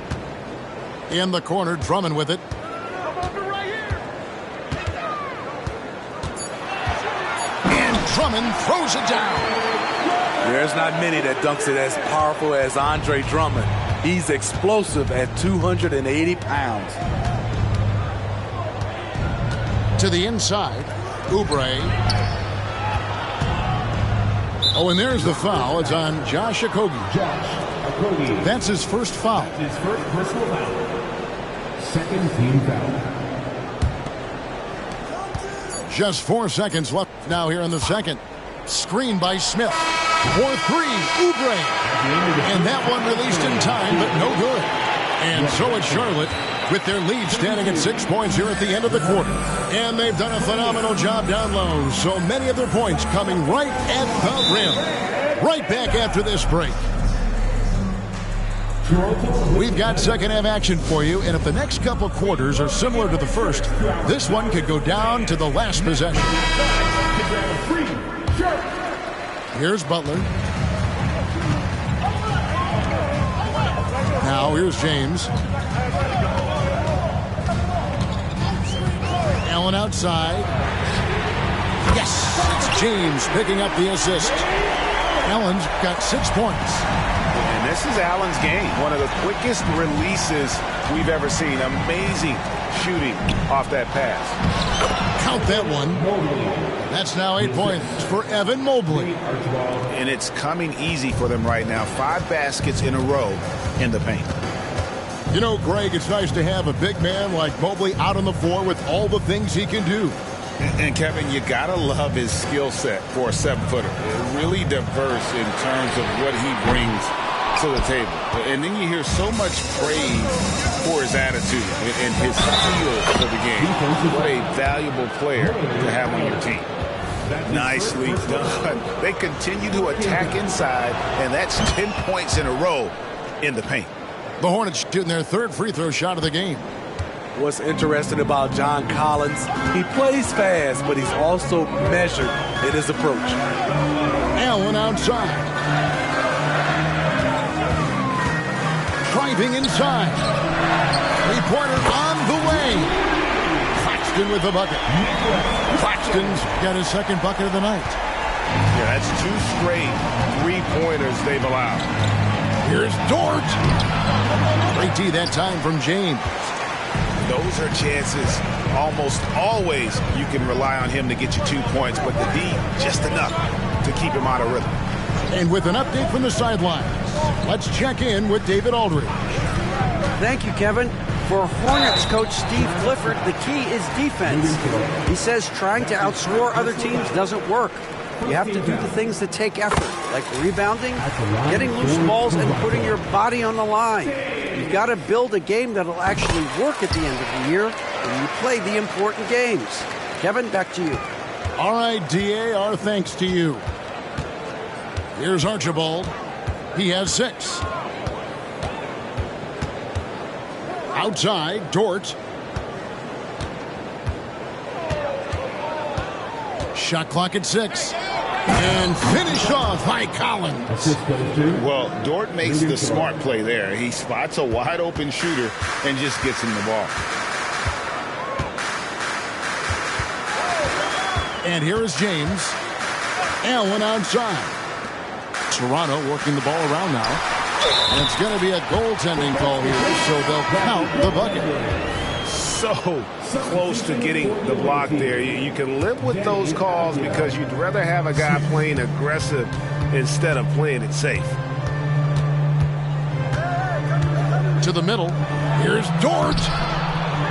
In the corner, Drummond with it. And Drummond throws it down. There's not many that dunks it as powerful as Andre Drummond. He's explosive at 280 pounds. To the inside, Oubre. Oh, and there's the foul. It's on Josh Okogie. That's his first foul. His first personal foul. Second team foul. Just 4 seconds left now here in the second. Screen by Smith. For 3, Oubre. And that one released in time, but no good. And so it's Charlotte with their lead standing at 6 points here at the end of the quarter. And they've done a phenomenal job down low. So many of their points coming right at the rim. Right back after this break. We've got second half action for you, and if the next couple quarters are similar to the first, this one could go down to the last possession. Here's Butler. Now here's James. Allen outside. Yes, it's James picking up the assist. Allen's got 6 points. And this is Allen's game. One of the quickest releases we've ever seen. Amazing shooting off that pass. Count that one. That's now 8 points for Evan Mobley. And it's coming easy for them right now. 5 baskets in a row in the paint. You know, Greg, it's nice to have a big man like Mobley out on the floor with all the things he can do. And Kevin, you got to love his skill set for a 7-footer. Really diverse in terms of what he brings to the table. And then you hear so much praise for his attitude and his feel for the game. What a valuable player to have on your team. Nicely done. They continue to attack inside, and that's 10 points in a row in the paint. The Hornets shooting their third free throw shot of the game. What's interesting about John Collins, he plays fast, but he's also measured in his approach. Allen outside. Driving inside. Three-pointer on the way. Claxton with the bucket. Claxton's got his second bucket of the night. Yeah, that's 2 straight three-pointers they've allowed. Here's Dort. Great D that time from James. Those are chances almost always you can rely on him to get you 2 points, but the D just enough to keep him out of rhythm. And with an update from the sidelines, let's check in with David Aldridge. Thank you, Kevin. For Hornets coach Steve Clifford, the key is defense. He says trying to outscore other teams doesn't work. You have to do the things that take effort, like rebounding, getting loose balls, and putting your body on the line. You've got to build a game that'll actually work at the end of the year when you play the important games. Kevin, back to you. All right, D.A., our thanks to you. Here's Archibald. He has 6. Outside, Dort. Shot clock at 6. And finished off by Collins. Well, Dort makes the smart play there. He spots a wide open shooter and just gets him the ball. And here is James. Allen outside. Toronto working the ball around now. And it's going to be a goaltending call here, so they'll count the bucket. So close to getting the block there. You can live with those calls because you'd rather have a guy playing aggressive instead of playing it safe. To the middle. Here's Dort.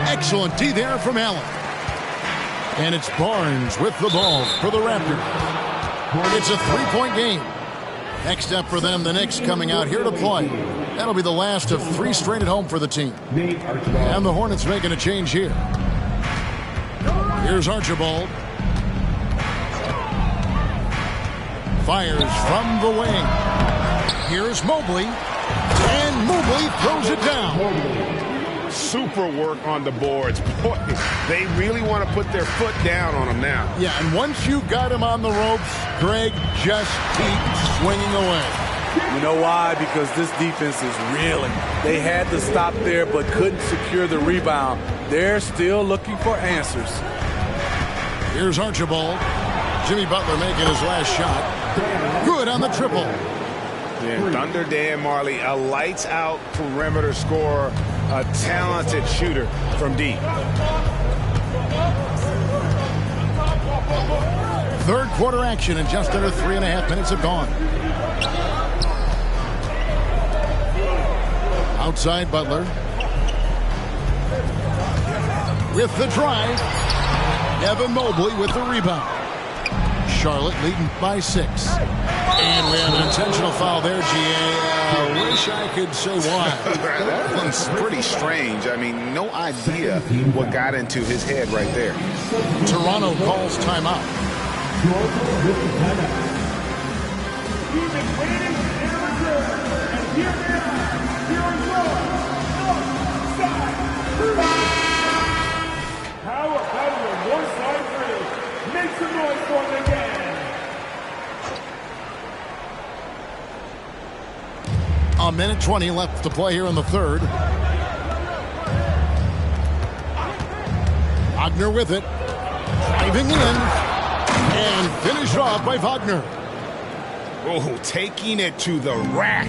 Excellent D there from Allen. And it's Barnes with the ball for the Raptors. It's a 3-point game. Next up for them, the Knicks coming out here to play. That'll be the last of 3 straight at home for the team. And the Hornets making a change here. Here's Archibald. Fires from the wing. Here's Mobley. And Mobley throws it down. Super work on the boards. Boy, they really want to put their foot down on him now. Yeah, and once you've got him on the ropes, Greg, just keep swinging away. You know why? Because this defense is reeling. They had to stop there but couldn't secure the rebound. They're still looking for answers. Here's Archibald. Jimmy Butler making his last shot. Good on the triple. Yeah, Thunder Dan Marley, a lights-out perimeter scorer, a talented shooter from deep. Third quarter action, and just under 3.5 minutes have gone. Outside Butler. With the drive. Evan Mobley with the rebound. Charlotte leading by 6. And we have an intentional foul there, G.A. Wish I could say why. That one's pretty strange. I mean, no idea what got into his head right there. Toronto calls timeout. We've been waiting in reserve, and here they are, your North Side. How about your North Side 3? Make some noise for them again. A minute 20 left to play here in the third. Wagner with it. Driving in. And finished off by Wagner. Oh, taking it to the rack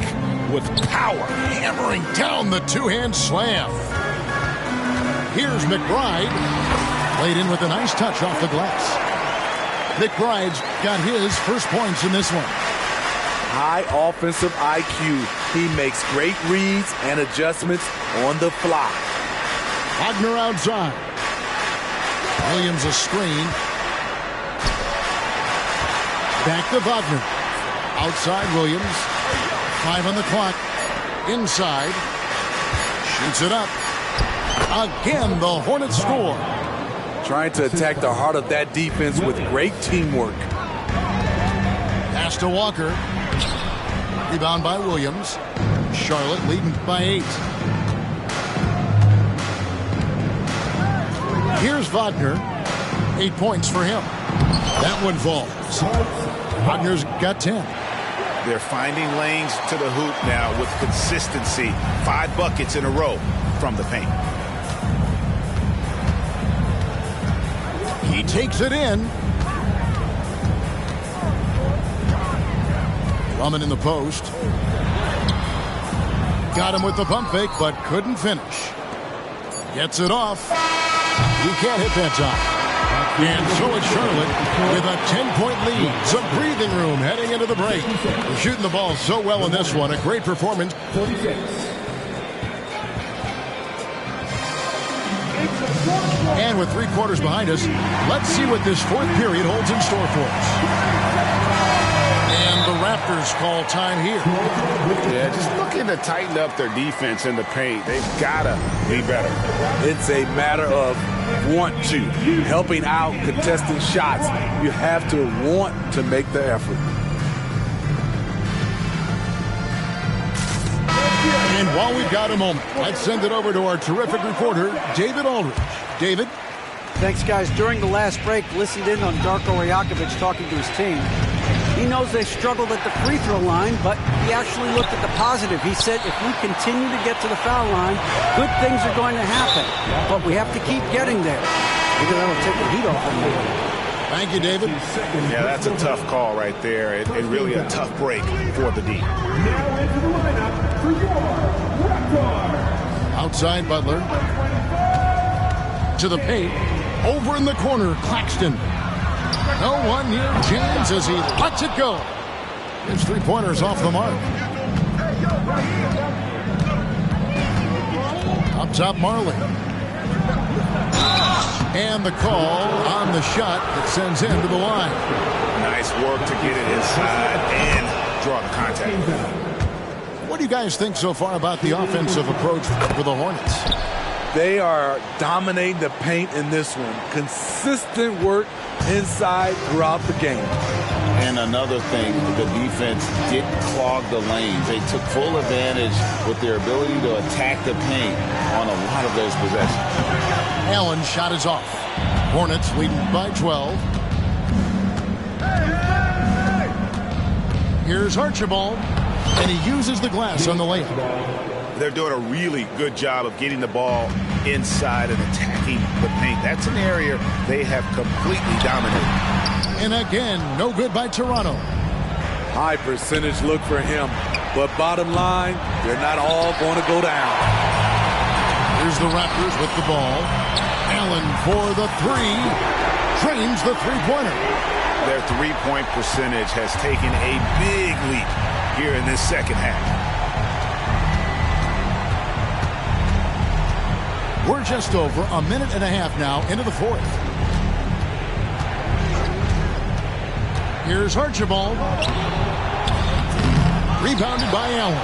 with power. Hammering down the two-hand slam. Here's McBride. Played in with a nice touch off the glass. McBride's got his first points in this one. High offensive IQ. He makes great reads and adjustments on the fly. Wagner outside. Williams a screen. Back to Wagner. Outside Williams. 5 on the clock. Inside. Shoots it up. Again, the Hornets score. Trying to attack the heart of that defense with great teamwork. Pass to Walker. Rebound by Williams. Charlotte leading by 8. Here's Wagner. 8 points for him. That one falls. Wagner's got 10. They're finding lanes to the hoop now with consistency. 5 buckets in a row from the paint. He takes it in. Drummond in the post. Got him with the pump fake, but couldn't finish. Gets it off. He can't hit that time. And so it's Charlotte with a 10-point lead. Some breathing room heading into the break. They're shooting the ball so well in this one. A great performance. And with 3 quarters behind us, let's see what this 4th period holds in store for us. And the Raptors call time here. Yeah, just looking to tighten up their defense in the paint. They've got to be better. It's a matter of want to. Helping out, contesting shots. You have to want to make the effort. And while we've got a moment, let's send it over to our terrific reporter, David Aldridge. David? Thanks, guys. During the last break, listened in on Darko Rajakovic talking to his team. He knows they struggled at the free throw line, but he actually looked at the positive. He said, if we continue to get to the foul line, good things are going to happen. But we have to keep getting there. Maybe that'll take the heat off him. Thank you, David. Yeah, that's a tough call right there. And really a tough break for the D. Now into the lineup for your Raptors. Outside Butler. To the paint. Over in the corner, Claxton. No one near James as he lets it go. His 3-pointers off the mark. Up top, Marley. And the call on the shot that sends him to the line. Nice work to get it inside and draw the contact. What do you guys think so far about the offensive approach for the Hornets? They are dominating the paint in this one. Consistent work inside throughout the game. And another thing, the defense didn't clog the lanes. They took full advantage with their ability to attack the paint on a lot of those possessions. Allen's shot is off. Hornets leading by 12. Here's Archibald, and he uses the glass on the layup. They're doing a really good job of getting the ball inside and attacking the paint. That's an area they have completely dominated. And again, no good by Toronto. High percentage look for him. But bottom line, they're not all going to go down. Here's the Raptors with the ball. Allen for the 3. Trains the 3-pointer. Their 3-point percentage has taken a big leap here in this second half. We're just over a minute and a half now into the 4th. Here's Archibald. Rebounded by Allen.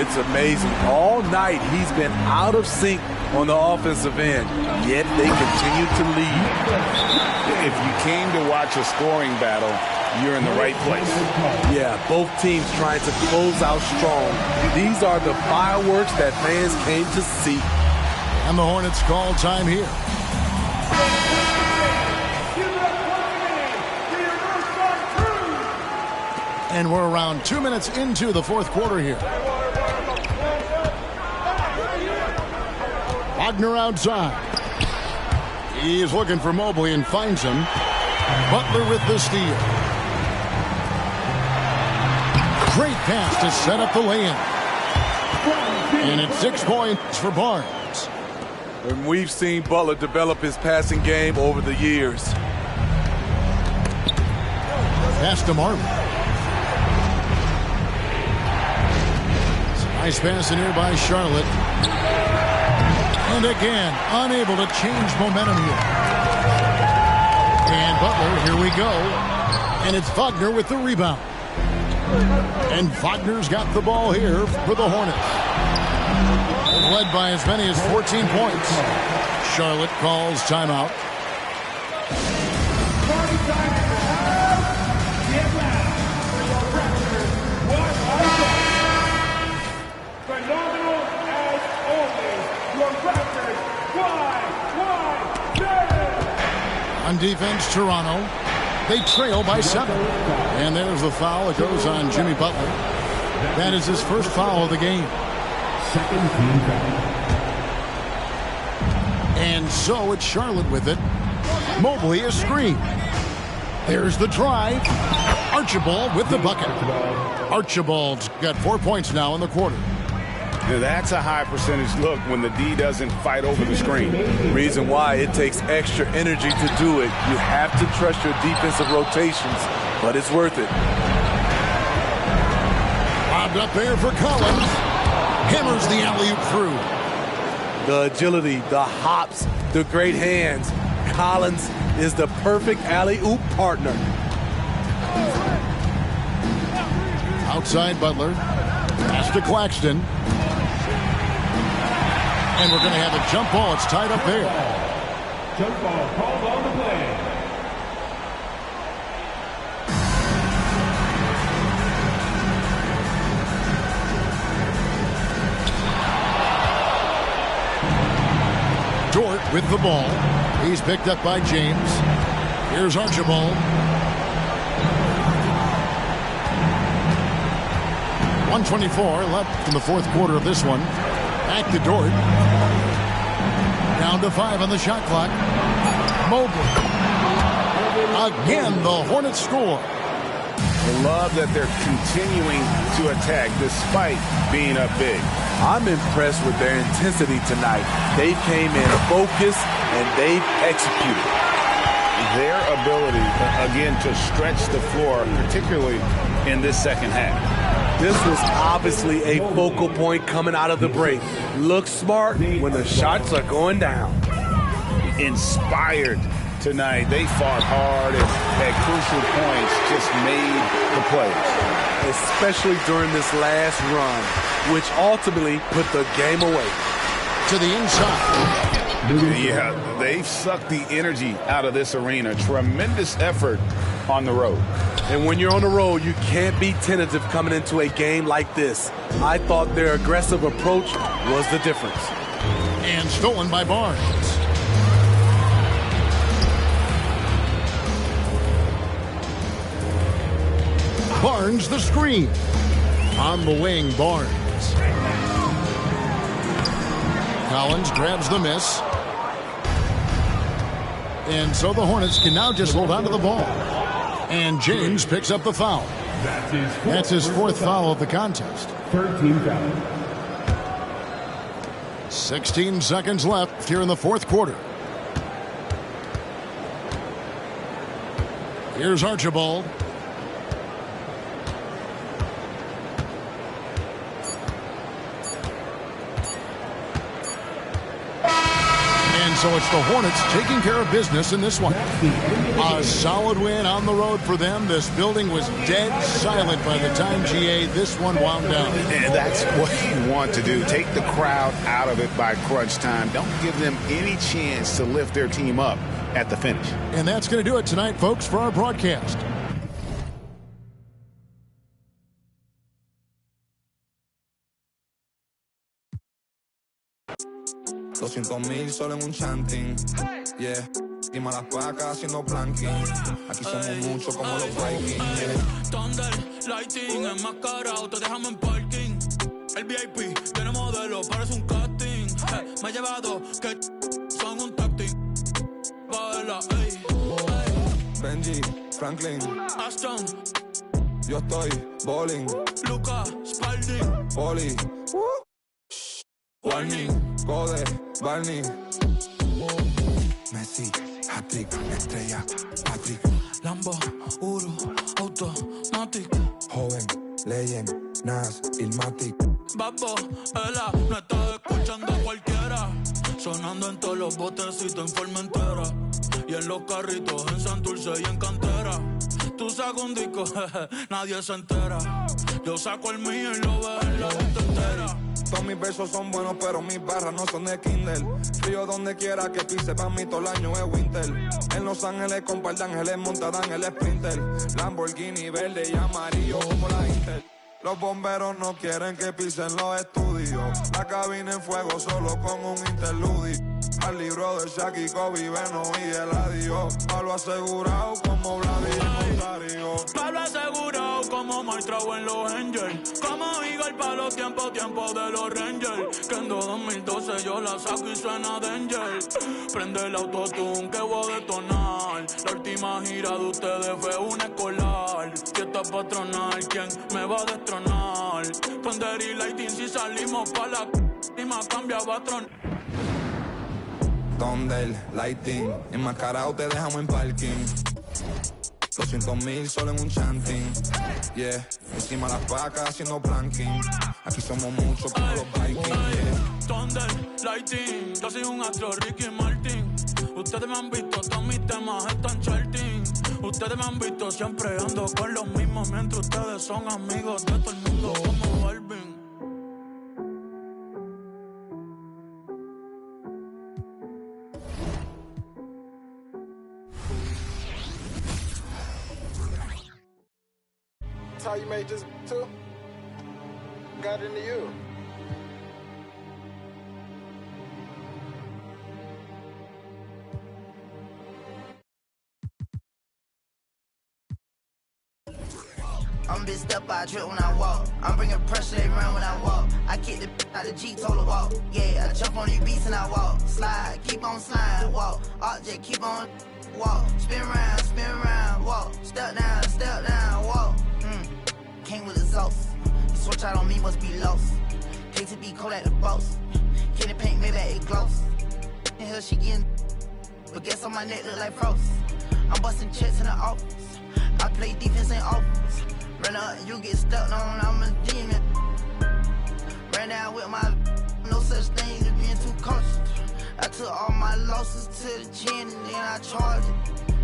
It's amazing. All night he's been out of sync on the offensive end, yet they continue to lead. If you came to watch a scoring battle, you're in the right place. Yeah, both teams trying to close out strong. These are the fireworks that fans came to see. And the Hornets call time here. And we're around 2 minutes into the 4th quarter here. Wagner outside. He is looking for Mobley and finds him. Butler with the steal. Great pass to set up the lay-in. And it's 6 points for Barnes. And we've seen Butler develop his passing game over the years. Pass to Marley. Nice pass in here by Charlotte. And again, unable to change momentum here. And Butler, here we go. And it's Wagner with the rebound. And Wagner's got the ball here for the Hornets. Led by as many as 14 points. Charlotte calls timeout. Phenomenal as always. Your Raptors fly. On defense, Toronto. They trail by 7. And there's the foul. It goes on Jimmy Butler. That is his first foul of the game. Second team foul. And so it's Charlotte with it. Mobley a screen. There's the drive. Archibald with the bucket. Archibald's got 4 points now in the quarter. Now that's a high percentage look when the D doesn't fight over the screen. Reason why it takes extra energy to do it. You have to trust your defensive rotations, but it's worth it. Bobbed up there for Collins. Hammers the alley-oop through. The agility, the hops, the great hands. Collins is the perfect alley-oop partner. Outside Butler. Pass to Claxton. And we're going to have a jump ball. It's tied up there. Jump ball called on the play. Dort with the ball. He's picked up by James. Here's Archibald. 1:24 left in the fourth quarter of this one. Back to Dort. Down to 5 on the shot clock. Mobley. Again, the Hornets score. I love that they're continuing to attack despite being up big. I'm impressed with their intensity tonight. They came in focused and they've executed. Their ability, again, to stretch the floor, particularly in this second half. This was obviously a focal point coming out of the break. Look smart when the shots are going down. Inspired tonight. They fought hard and at crucial points just made the plays. Especially during this last run, which ultimately put the game away. To the inside. Yeah, they've sucked the energy out of this arena. Tremendous effort on the road. And when you're on the road, you can't be tentative coming into a game like this. I thought their aggressive approach was the difference. And stolen by Barnes. Barnes the screen. On the wing, Barnes. Collins grabs the miss. And so the Hornets can now just hold on to the ball. And James picks up the foul. That's his fourth foul of the contest. Third team foul. 16 seconds left here in the fourth quarter. Here's Archibald. So it's the Hornets taking care of business in this one. A solid win on the road for them. This building was dead silent by the time, GA, this one wound down. And that's what you want to do. Take the crowd out of it by crunch time. Don't give them any chance to lift their team up at the finish. And that's going to do it tonight, folks, for our broadcast. $200,000 solo en un chanting, yeah. Y malas pacas haciendo planking. Aquí somos muchos como los Vikings, yeah. Thunder, lighting, enmascarado, te dejamos en parking. El VIP tiene modelo, parece un casting. Me ha llevado que son un tactic. Baila, ey. Benji, Franklin, Ashton, yo estoy bowling. Luca, Spalding, Poli, warning. Code, Barney, Messi, hat-trick, estrella, Patrick, Lambo, Uru, Automatic, joven, legend, Nas, Ilmatic, Babo, ella no está escuchando a cualquiera. Sonando en todos los botecitos en forma entera. Y en los carritos en Santurce y en Cantera. Tú sacas un disco, jeje, nadie se entera. Yo saco el mío y lo veo en la vista entera. Todos mis versos son buenos, pero mis barras no son de Kindle. Frío donde quiera que pise, pa' mí todo el año es winter. En Los Ángeles con par de ángeles montadan el Sprinter. Lamborghini verde y amarillo como la Intel. Los bomberos no quieren que pisen los estudios. La cabina en fuego solo con un interludio. Al libro de Shaq y Kobe, Beno y Eladio. Pablo asegurado como Vladimir Rosario. Pablo asegurado como maestrado en los Angels. Como Eagle para los tiempos de los Rangers. Que en 2012 yo la saco y suena Danger. Prende el autotune que voy a detonar. La última gira de ustedes fue una escolar. Fiesta patronal, ¿quién me va a destronar? Ponder y lighting si salimos pa' la y más cambiaba tron. Thunder, lighting, enmascarado te dejamos en parking. 200,000 solo en un chanting. Yeah, encima las vacas haciendo planking. Aquí somos muchos como los Vikings. Yeah. Thunder, lighting, yo soy un astro Ricky Martin. Ustedes me han visto, todos mis temas están charting. Ustedes me han visto siempre ando con los mismos. Mientras ustedes son amigos de todo el mundo como Balvin. That's how you made this too? Got into you. I'm bitched up, I drip when I walk. I'm bringing pressure, they run when I walk. I kick the out of G, told her walk. Yeah, I jump on these beats and I walk. Slide, keep on sliding, walk. Object, keep on walk. Spin round, walk. Step down, walk. Came with exhaust. You switch out on me, must be lost. KTB cold at the boss. Kitty paint, maybe it gloss. In here she getting, but guess on my neck look like frost. I'm busting checks in the office. I play defense in offense. Run up, you get stuck on, I'm a demon. Ran down with my, no such thing as being too cautious. I took all my losses to the chin and then I charged it.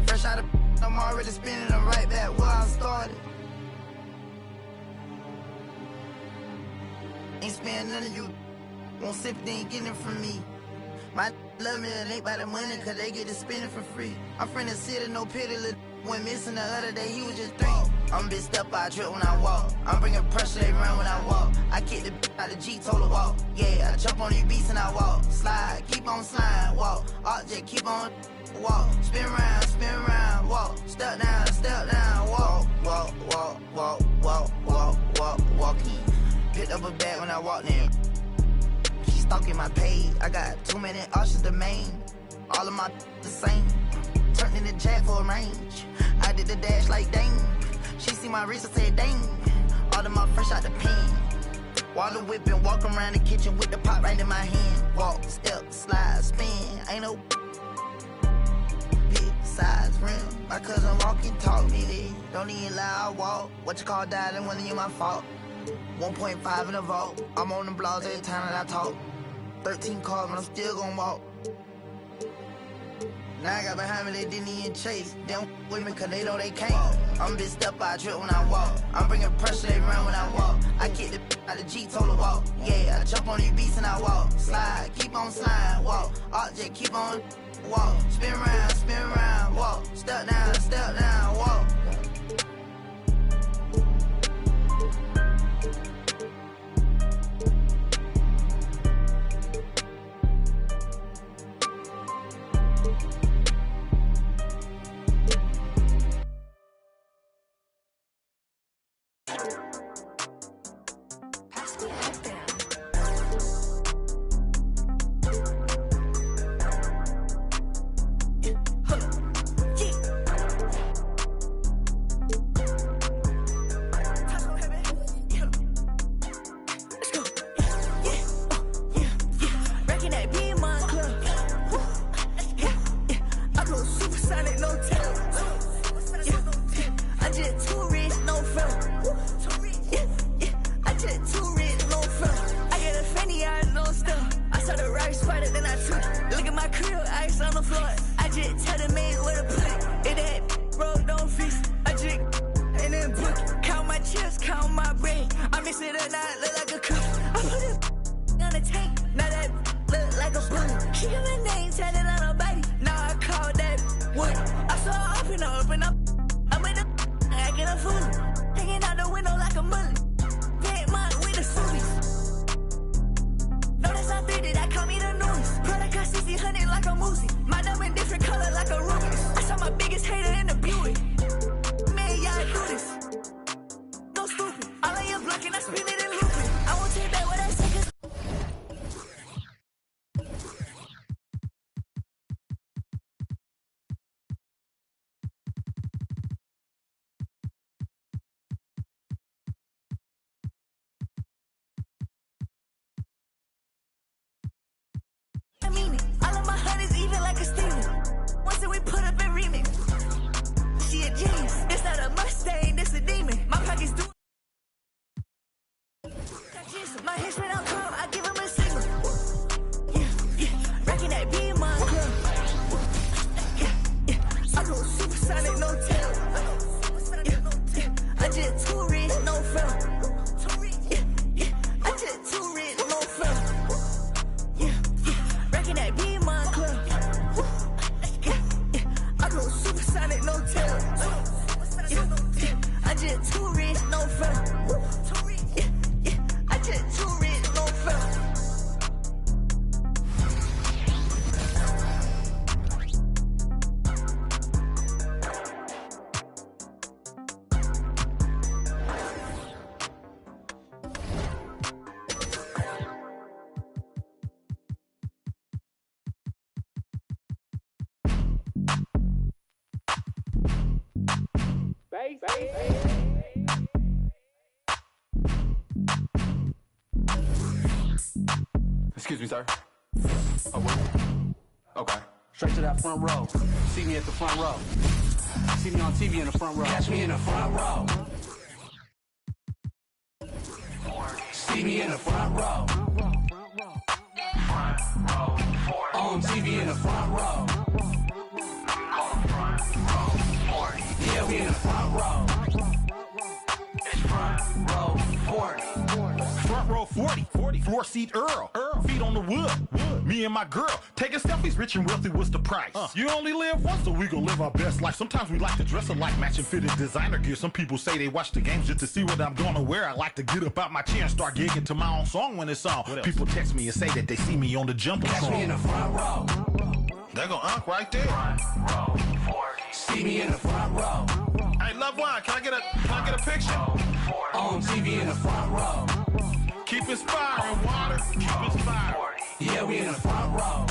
Fresh out of, I'm already spinning them right back where I started. Ain't spending none of you, won't sip, they ain't getting it from me. My love me, it ain't by the money, cause they get to spend it for free. I'm from the city, no pity, went missing the other day, he was just 3. I'm bitched up, I drip when I walk. I'm bringing pressure, they run when I walk. I kick the out of G, told her walk. Yeah, I jump on these beats and I walk. Slide, keep on sliding, walk. Object, keep on walk. Spin round, walk. Step down, walk. Walking. Picked up a bag when I walked in. She stalking my page. I got too many options to main. All of my the same. Turned in the jack for a range. I did the dash like dang. She see my wrist and said dang. All of my fresh out the pen. Water whipping, walk around the kitchen with the pot right in my hand. Walk, step, slide, spin. Ain't no big size rim. My cousin walking, talk me there. Don't even lie, I walk. What you call died and wasn't even my fault. 1.5 in the vault. I'm on the blogs every time that I talk. 13 cars, but I'm still gon' walk. Now I got behind me, they didn't even chase. They don't with me cause they know they can't. I'm bitched up, I drip when I walk. I'm bringing pressure, they run when I walk. I kick the out of G, told her walk. Yeah, I jump on these beats and I walk. Slide, keep on sliding, walk. Object, keep on walk. Spin round, walk. Step down, walk. I just too rich, no film. fight it, then I took it. Look at my crib, ice on the floor. I just tell the man where to put it. It that bro, don't fix it. I just and then book it. Count my chips, count my bread. I mix it up, now it look like a cook. I put it on the tank, now that look like a bullet. She give me name, tell it on her body. Now I call that wood. I saw her open up. I'm with the acting a fool. Hanging out the window like a mullet. Paint mine with the suites. No, that's not 30, that call me the newest. Product got 60, like a Moosey. My diamond different color like a Rubik's. I saw my biggest hater in the Buick. Man, y'all do this. Go stupid. All of your blocking, I spin it and loop it. I won't take back what I say. I mean it. All of my honeys even like a Steven. Once that we put up in remix. She a genius. It's not a Mustang, this a demon. My pockets do. My hips right on calm, I give him a signal. Yeah. Rockin' that beam on club. Yeah. I go supersonic, no tail. Yeah. I just too rich, no film. Yeah. I just too rich, no film. Rockin' that beam on club. Yeah. I go supersonic, no tail. Yeah. I just too rich, no film. Yeah. I just too rich, no film. Excuse me, sir. Oh, what? Okay. Straight to that front row. See me at the front row. See me on TV in the front row. Catch me in the front row. See me in the front row. On TV in the front row. Yeah, we in the front row. It's front row 40. Front row 40, floor seat Earl, feet on the wood. Me and my girl taking selfies, rich and wealthy, what's the price? You only live once, so we gon' live our best life. Sometimes we like to dress alike, matching fitted designer gear. Some people say they watch the games just to see what I'm gonna wear. I like to get up out my chair and start gigging to my own song when it's on. People text me and say that they see me on the Jumbotron. Catch me in the front row. There go Unc right there. Front row 40. See me in the front row. Hey, loved one, can I get a picture? On TV in the front row. Keep inspiring, water. Keep inspiring. Yeah, we in the front row.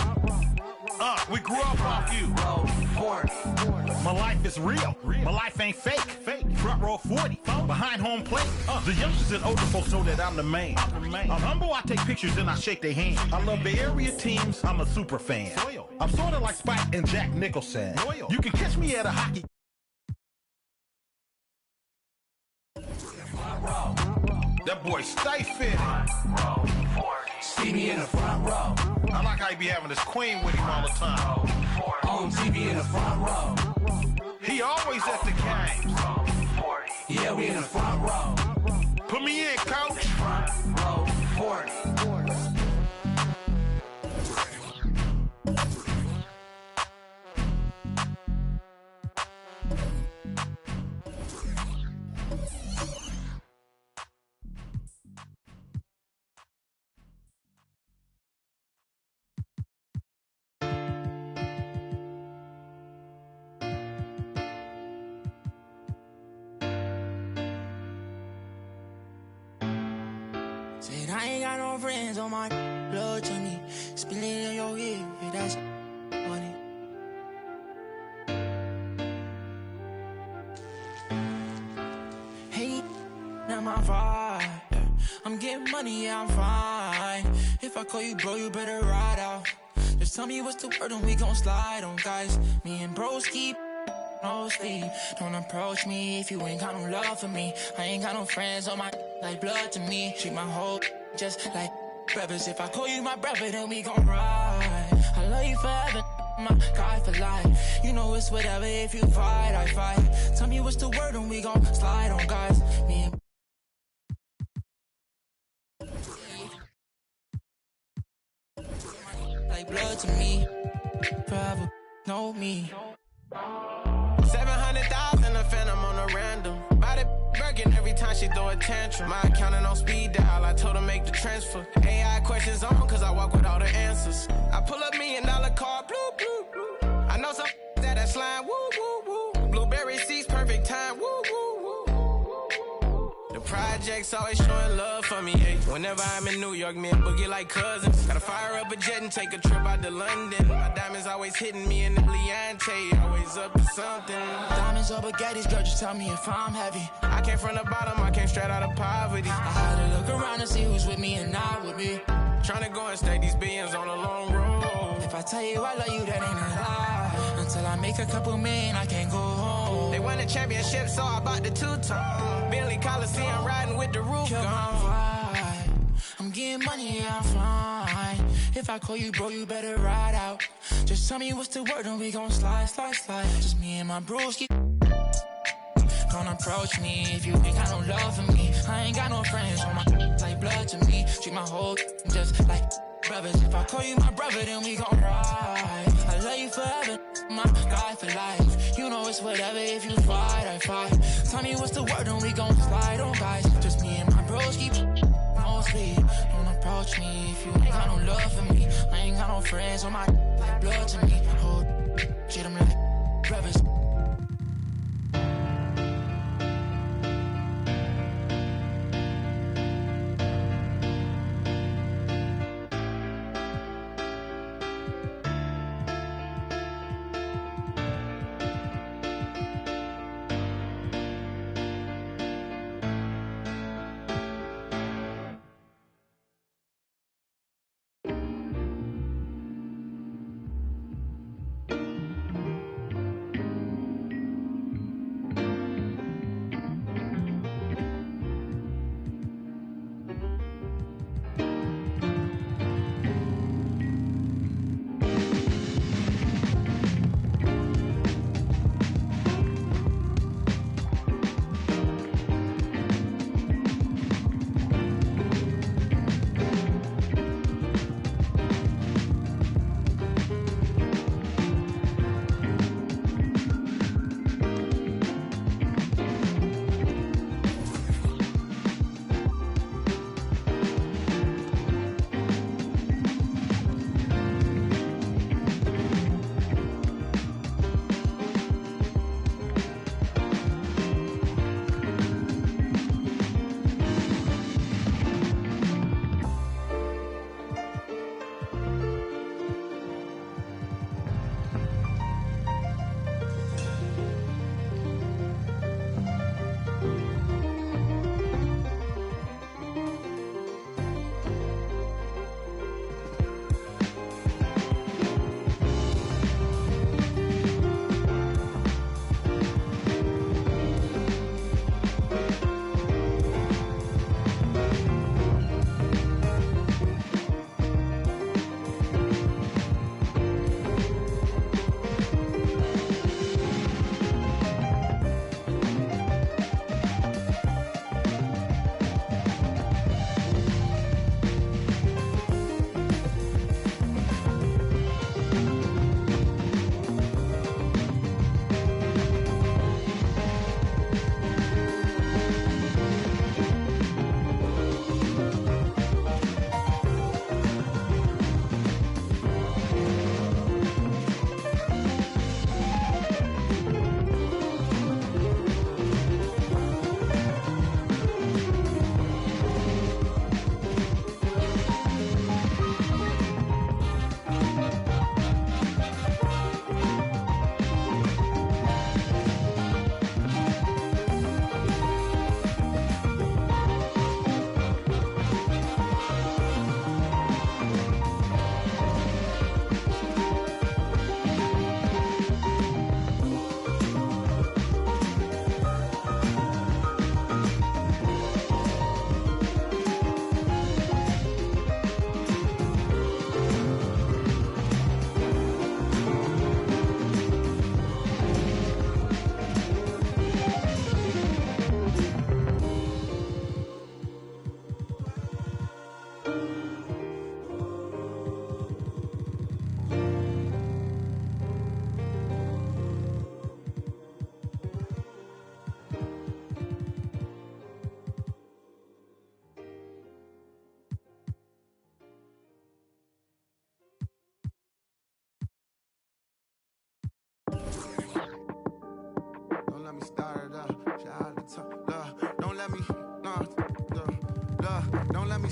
We grew up off you. Row 40. My life is real. My life ain't fake. Front row 40. Behind home plate. The youngsters and older folks know that I'm the main. I'm humble, I take pictures and I shake their hands. I love Bay Area teams, I'm a super fan. I'm sort of like Spike and Jack Nicholson. You can catch me at a hockey. That boy stay fitted. See me in the front row. I like how he be having his queen with him all the time. On TV in the front row. He always at the games. Yeah, we in the front row. Put me in, coach. Front row 40. Said I ain't got no friends on my blood to me. Spill it in your ear, that's funny. Hey, not my vibe. I'm getting money, yeah, I'm fine. If I call you bro, you better ride out. Just tell me what's the word and we gon' slide on, guys. Me and bros keep no sleep. Don't approach me if you ain't got no love for me. I ain't got no friends on my like blood to me. Treat my whole just like brothers. If I call you my brother, then we gon' ride. right. I love you forever, my guy for life. You know it's whatever, if you fight, I fight. Tell me what's the word and we gon' slide on, guys. Me and like blood to me, forever know me. 700,000 a phantom on a random. Body working every time she throw a tantrum. My accountant on speed dial, I told her make the transfer. AI questions on, cause I walk with all the answers. I pull up $1 million car, blue, blue, blue. I know some that slime, woo, woo, woo. Blueberry seats, perfect time, woo, woo, woo. The projects always showing love for me, yeah. Whenever I'm in New York, me and Boogie like cousins. Gotta fire up a jet and take a trip out to London. My diamonds always hitting me in the Leante, always up to something. Diamonds or baguettes, girl, just tell me if I'm heavy. I came from the bottom, I came straight out of poverty. I had to look around and see who's with me and not with me. Tryna go and stake these billions on a long road. If I tell you I love you, that ain't a lie. Until I make a couple million, I can't go home. They won the championship, so I bought the two-tone. Bentley Coliseum, riding with the roof gone. I'm getting money, yeah, I'm fine. If I call you, bro, you better ride out. Just tell me what's the word and we gon' slide, slide, slide. Just me and my broski. Don't approach me if you ain't got no love for me. I ain't got no friends on my like blood to me. Treat my whole just like brothers. If I call you my brother, then we gon' ride. I love you forever, my guy for life. You know it's whatever, if you fight, I fight. Tell me what's the word and we gon' slide on, guys. Just me and my bros keep no speed. Don't approach me if you ain't got no love for me. I ain't got no friends on my like blood to me. Hold, treat them like brothers.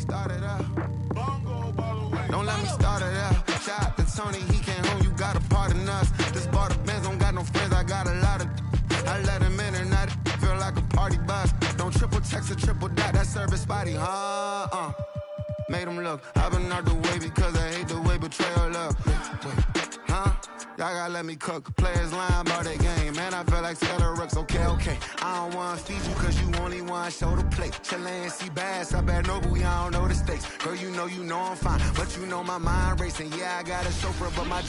start it up. Don't let me start it up. Shout out to Tony, he came home, you got a part in us. This bar the Benz, don't got no friends, I got a lot of. I let him in and I feel like a party bus. Don't triple text or triple dot, that service spotty, huh? Made him look, I've been out the way because I hate the way betrayal look. Huh? Y'all gotta let me cook. Players lying about their game. Man, I feel like Taylor Rooks. Okay. I don't wanna feed you cause you only wanna show the plate. Chilean see bass, I bet Noble, y'all don't know the stakes. Girl, you know I'm fine. But you know my mind racing. Yeah, I got a chauffeur, but my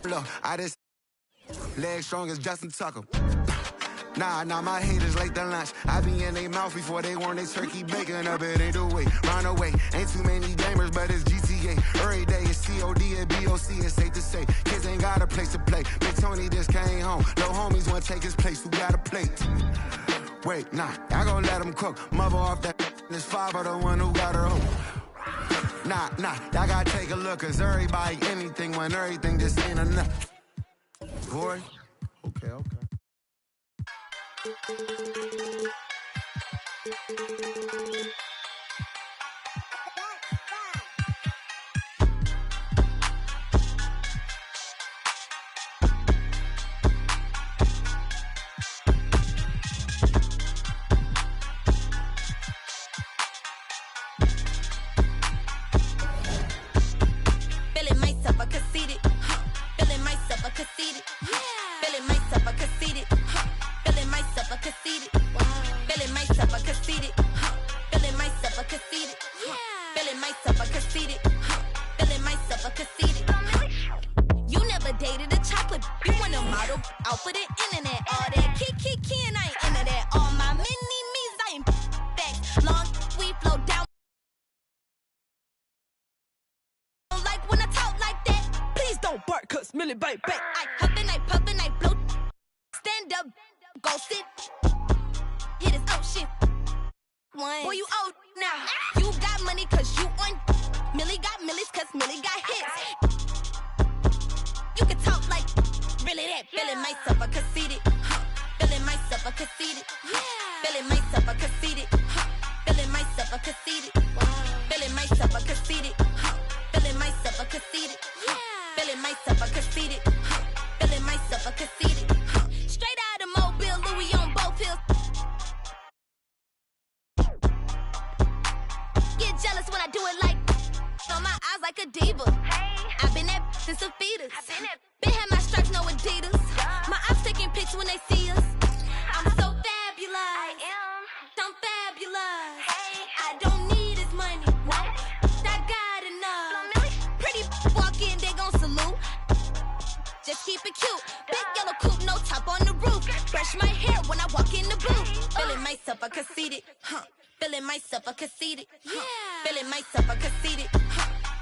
look, I just leg strong as Justin Tucker. Nah, my haters late to lunch. I be in their mouth before they want their turkey bacon. Up it ain't the way, run away. Ain't too many gamers, but it's GTA. Every day it's COD and BOC, it's safe to say. Kids ain't got a place to play. Big Tony just came home. No homies wanna take his place, who got a plate? Wait, nah, I gon' let him cook. Mother off that, this father the one who got her home. Nah, y'all gotta take a look, cause everybody anything when everything just ain't enough. Boy, okay. Feeling myself, I conceited. Feeling myself, I conceited. Feeling myself, I conceited. Feeling myself, I conceited. Feeling myself, I conceited. Feeling myself, I conceited. Feeling myself, I conceited. Feeling myself, I conceited. You never dated a chocolate. You want a model out for the internet. All that kiki and I ain't into that. All my mini-me's, I ain't facts. Long we flow down. Like when I talk like that. Please don't bark, cause Millie bite back. I huffin', I puffin', I blow. Stand up, go sit. Hit his shit. Boy, you old now. You got money cause you on. Millie got millies cause Millie got hits. You can talk like really that. Feeling myself, I conceited. Feeling myself, I conceited. Feeling myself, I conceited. Feeling myself, I conceited. Feeling myself, I conceited. Feeling myself, I conceited. Feeling myself, I conceited. Feeling myself, I conceited. Straight out of Mobile, Louis on both hills. Get jealous when I do it like on my eyes like a diva. I've been that since a fetus. Been had my stripes, no Adidas. My eyes taking pics when they see us. I'm so fabulous. I'm fabulous. I don't need his money. I got enough. Pretty walk in, they gon' salute. Just keep it cute. Big yellow coupe, no top on the roof. Brush my hair when I walk in the booth. Feeling myself, I conceited. Feeling myself, I conceited. Feeling myself, I conceited.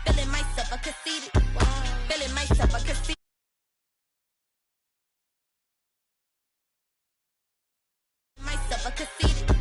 Feeling myself, I conceited. Feeling myself, I conceited. Myself, I conceited.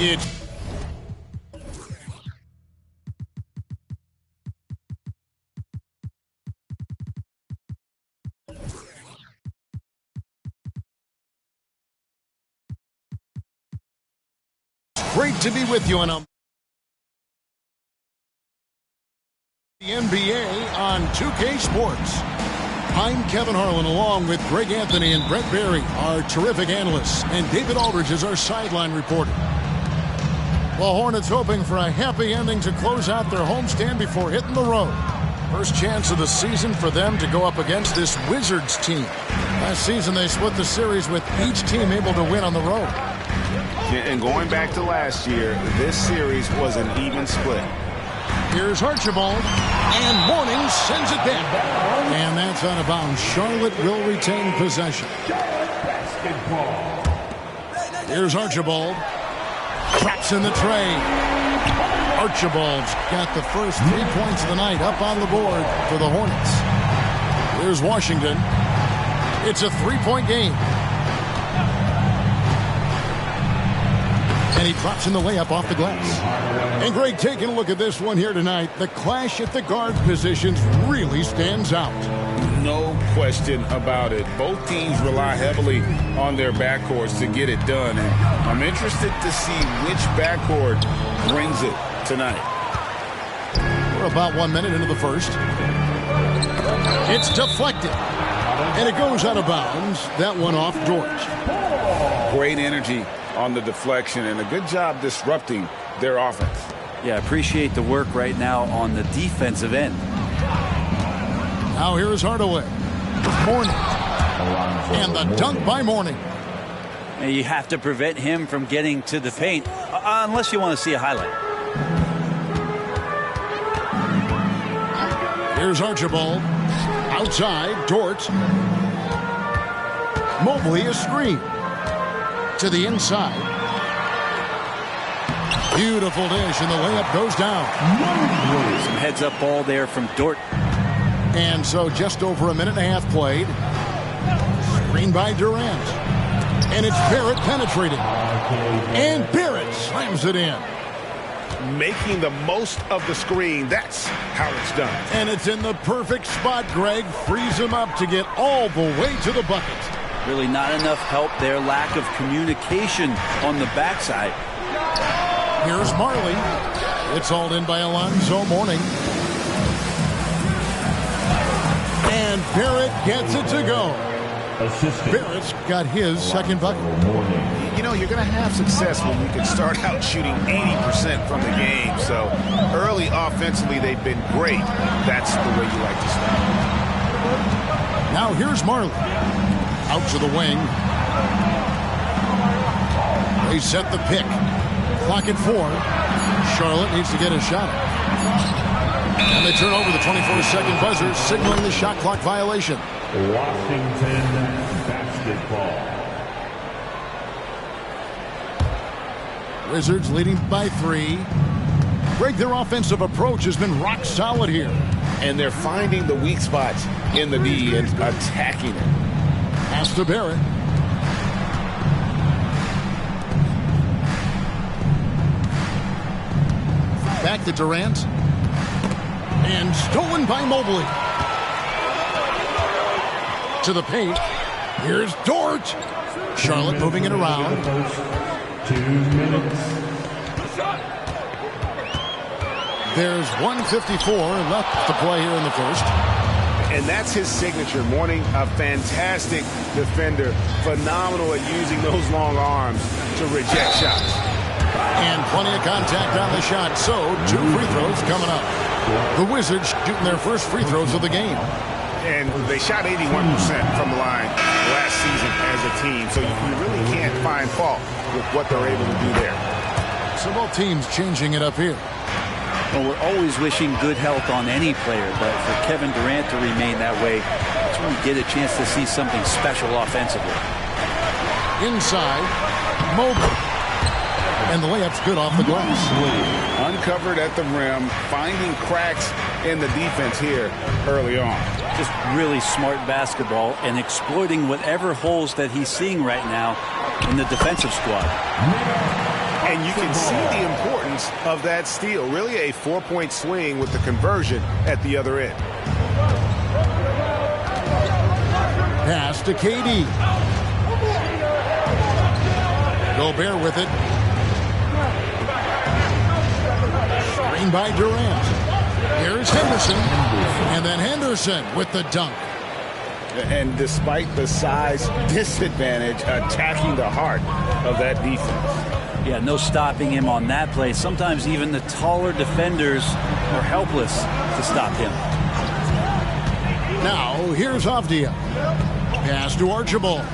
It's great to be with you on the NBA on 2K Sports. I'm Kevin Harlan, along with Greg Anthony and Brett Barry, our terrific analysts, and David Aldridge is our sideline reporter. The Hornets hoping for a happy ending to close out their homestand before hitting the road. First chance of the season for them to go up against this Wizards team. Last season, they split the series with each team able to win on the road. And going back to last year, this series was an even split. Here's Archibald, and Mourning sends it back. And that's out of bounds. Charlotte will retain possession. Here's Archibald. Traps in the tray. Archibald's got the first 3 points of the night up on the board for the Hornets. Here's Washington. It's a 3-point game. And he drops in the layup off the glass. And Greg, taking a look at this one here tonight, the clash at the guard positions really stands out. No question about it. Both teams rely heavily on their backcourts to get it done. And I'm interested to see which backcourt brings it tonight. We're about 1 minute into the first. It's deflected. And it goes out of bounds. That one off George. Great energy on the deflection and a good job disrupting their offense. Yeah, appreciate the work right now on the defensive end. Now here's Hardaway. Mourning. And the dunk by Mourning. And you have to prevent him from getting to the paint, unless you want to see a highlight. Here's Archibald. Outside, Dort. Mobley a screen. To the inside. Beautiful dish, and the layup goes down. Some heads-up ball there from Dort. And so just over a minute and a half played. Screen by Durant. And it's Barrett penetrating. And Barrett slams it in. Making the most of the screen. That's how it's done. And it's in the perfect spot. Greg frees him up to get all the way to the bucket. Really not enough help there. Lack of communication on the backside. Here's Marley. It's hauled in by Alonzo Mourning. And Barrett gets it to go. Barrett's got his second bucket. You know, you're going to have success when you can start out shooting 80% from the game. So early offensively, they've been great. That's the way you like to start. Now here's Marley. Out to the wing. They set the pick. Clock at 4. Charlotte needs to get a shot. And they turn over the 24-second buzzer, signaling the shot clock violation. Washington basketball. Wizards leading by 3. Greg, their offensive approach has been rock solid here. And they're finding the weak spots in the D and attacking it. Pass to Barrett. Back to Durant. And stolen by Mobley. To the paint. Here's Dort. Charlotte moving it around. 2 minutes. There's 1:54 left to play here in the first. And that's his signature. Mourning, a fantastic defender. Phenomenal at using those long arms to reject shots. And plenty of contact on the shot. So 2 free throws coming up. The Wizards shooting their first free throws of the game. And they shot 81% from the line last season as a team. So you really can't find fault with what they're able to do there. So both teams changing it up here. Well, we're always wishing good health on any player, but for Kevin Durant to remain that way, that's when we get a chance to see something special offensively. Inside, Mobley. And the layup's good off the glass. Uncovered at the rim, finding cracks in the defense here early on. Just really smart basketball and exploiting whatever holes that he's seeing right now in the defensive squad. And you can see the importance of that steal. Really a 4-point swing with the conversion at the other end. Pass to KD. Gobert with it. Screen by Durant. Here's Henderson. And then Henderson with the dunk. And despite the size disadvantage, attacking the heart of that defense. Yeah, no stopping him on that play. Sometimes even the taller defenders are helpless to stop him. Now, here's Avdia. Pass to Archibald.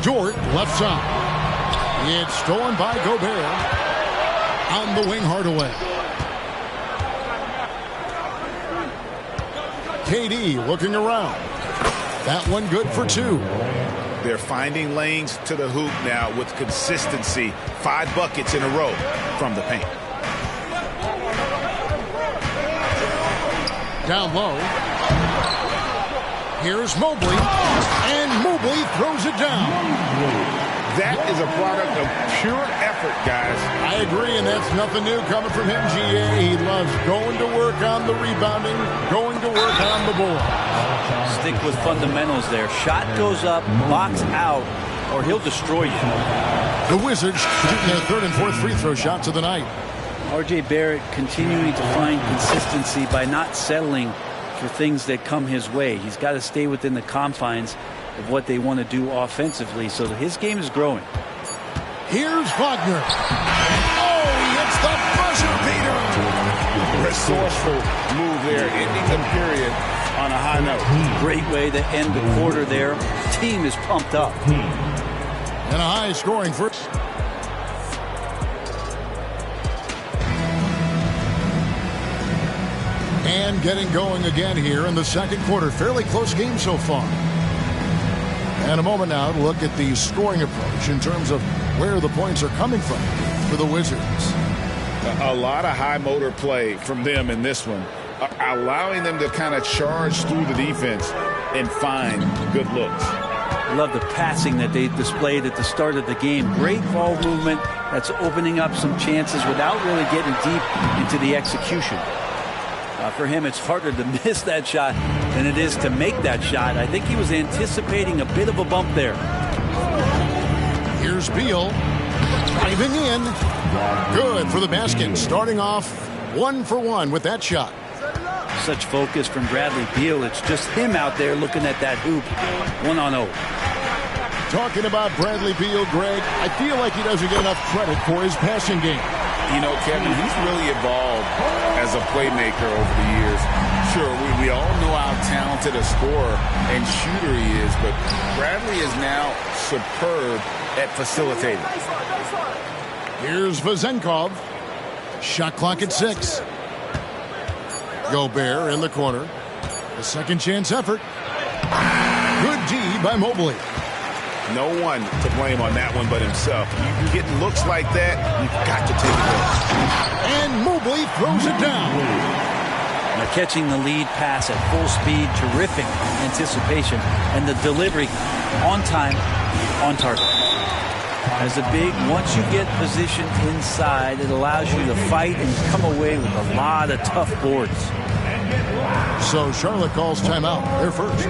Dort, left side. It's stolen by Gobert. On the wing, Hardaway. KD looking around. That one good for 2. They're finding lanes to the hoop now with consistency. 5 buckets in a row from the paint. Down low. Here's Mobley. And Mobley throws it down. That is a product of pure effort, guys. I agree, and that's nothing new coming from him, GA. He loves going to work on the rebounding, going to work on the board. Stick with fundamentals there. Shot goes up, box out, or he'll destroy you. The Wizards shooting their 3rd and 4th free throw shots of the night. R.J. Barrett continuing to find consistency by not settling for things that come his way. He's got to stay within the confines of what they want to do offensively, so his game is growing. Here's Wagner. Oh, he hits the buzzer beater. Resourceful move there, ending the period on a high note. Great way to end the quarter there. Team is pumped up. And a high scoring first. And getting going again here in the second quarter. Fairly close game so far. And a moment now to look at the scoring approach in terms of where the points are coming from for the Wizards. A lot of high motor play from them in this one, allowing them to kind of charge through the defense and find good looks. I love the passing that they displayed at the start of the game. Great ball movement that's opening up some chances without really getting deep into the execution. For him, it's harder to miss that shot than it is to make that shot. I think he was anticipating a bit of a bump there. Here's Beal driving in. Good for the basket. Starting off 1 for 1 with that shot. Such focus from Bradley Beal. It's just him out there looking at that hoop 1-on-0. Talking about Bradley Beal, Greg, I feel like he doesn't get enough credit for his passing game. You know, Kevin, he's really evolved as a playmaker over the years. Sure, we all know how talented a scorer and shooter he is, but Bradley is now superb at facilitating. Here's Vezenkov. Shot clock at 6. Gobert in the corner. A second chance effort. Good D by Mobley. No one to blame on that one but himself. You get looks like that, you've got to take it off. And Mobley throws it down. Now catching the lead pass at full speed, terrific anticipation, and the delivery on time, on target. As a big, once you get positioned inside, it allows you to fight and come away with a lot of tough boards. So Charlotte calls timeout. They're first.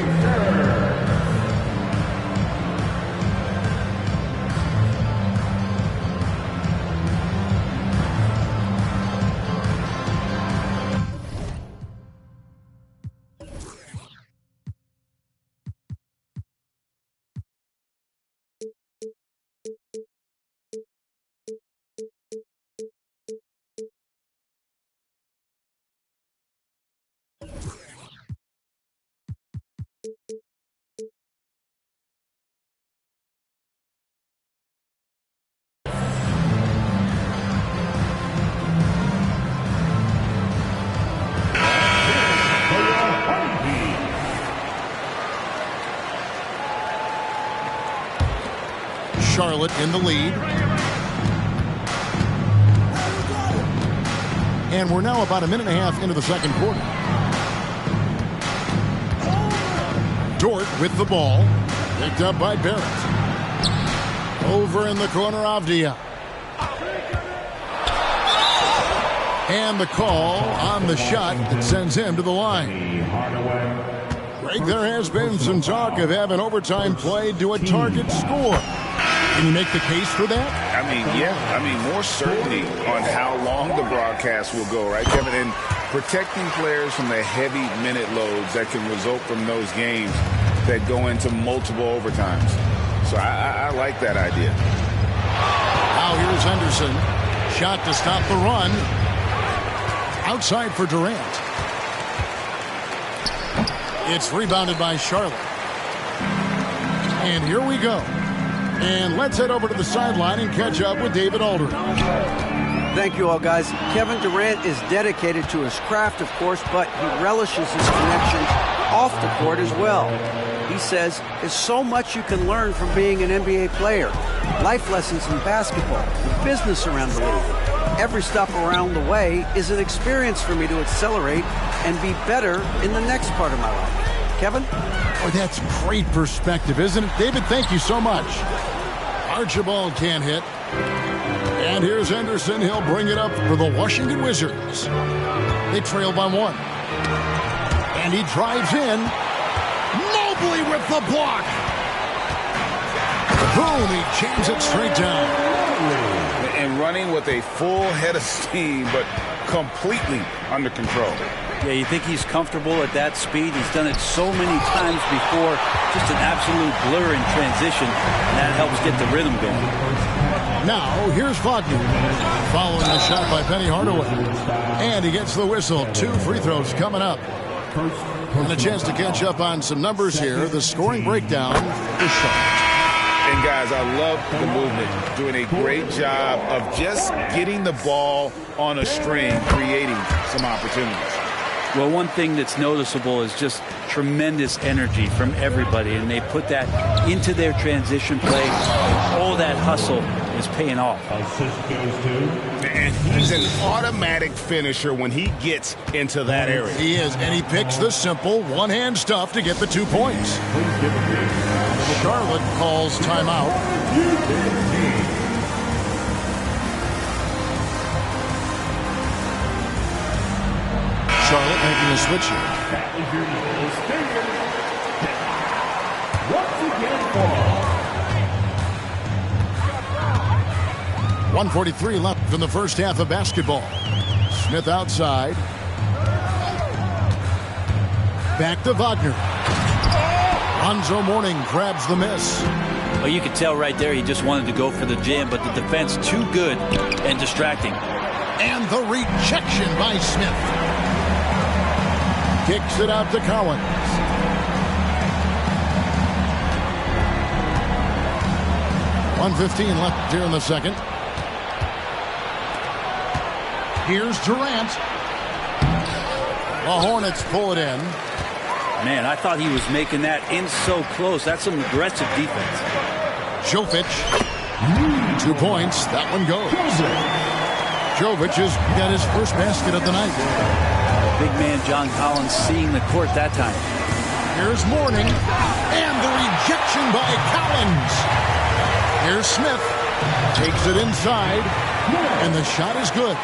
Charlotte in the lead. And we're now about a minute and a half into the second quarter. Dort with the ball. Picked up by Barrett. Over in the corner, Avdia. And the call on the shot that sends him to the line. Greg, there has been some talk of having overtime played to a target score. Can you make the case for that? I mean, yeah. I mean, more certainty on how long the broadcast will go, right, Kevin? And protecting players from the heavy minute loads that can result from those games that go into multiple overtimes. So I like that idea. Now here's Henderson. Shot to stop the run. Outside for Durant. It's rebounded by Charlotte. And here we go. And let's head over to the sideline and catch up with David Aldridge. Thank you all, guys. Kevin Durant is dedicated to his craft, of course, but he relishes his connection off the court as well. He says there's so much you can learn from being an NBA player. Life lessons in basketball, and business around the league. Every stop around the way is an experience for me to accelerate and be better in the next part of my life. Kevin? Oh, that's great perspective, isn't it? David, thank you so much. Archibald can't hit. And here's Henderson. He'll bring it up for the Washington Wizards. They trail by 1. And he drives in. Mobley with the block. Boom, he jams it straight down. And running with a full head of steam, but completely under control. Yeah, you think he's comfortable at that speed? He's done it so many times before. Just an absolute blur in transition, and that helps get the rhythm going. Now, here's Wagner. Following the shot by Penny Hardaway. And he gets the whistle. 2 free throws coming up. And a chance to catch up on some numbers here. The scoring breakdown is Charlotte. And guys, I love the movement. Doing a great job of just getting the ball on a string, creating some opportunities. Well, one thing that's noticeable is just tremendous energy from everybody, and they put that into their transition play. All that hustle is paying off. And he's an automatic finisher when he gets into that area. He is, and he picks the simple one-hand stuff to get the 2 points. Charlotte calls timeout. Charlotte making a switch here. Once again for 1:43 left in the first half of basketball. Smith outside. Back to Wagner. Lonzo Mourning grabs the miss. Well, you could tell right there he just wanted to go for the jam, but the defense too good and distracting. And the rejection by Smith. Kicks it out to Collins. .115 left here in the second. Here's Durant. The Hornets pull it in. Man, I thought he was making that in so close. That's some aggressive defense. Jovic. 2 points. That one goes. Jovic has got his first basket of the night. Big man John Collins seeing the court that time. Here's Mourning. And the rejection by Collins. Here's Smith. Takes it inside. And the shot is good.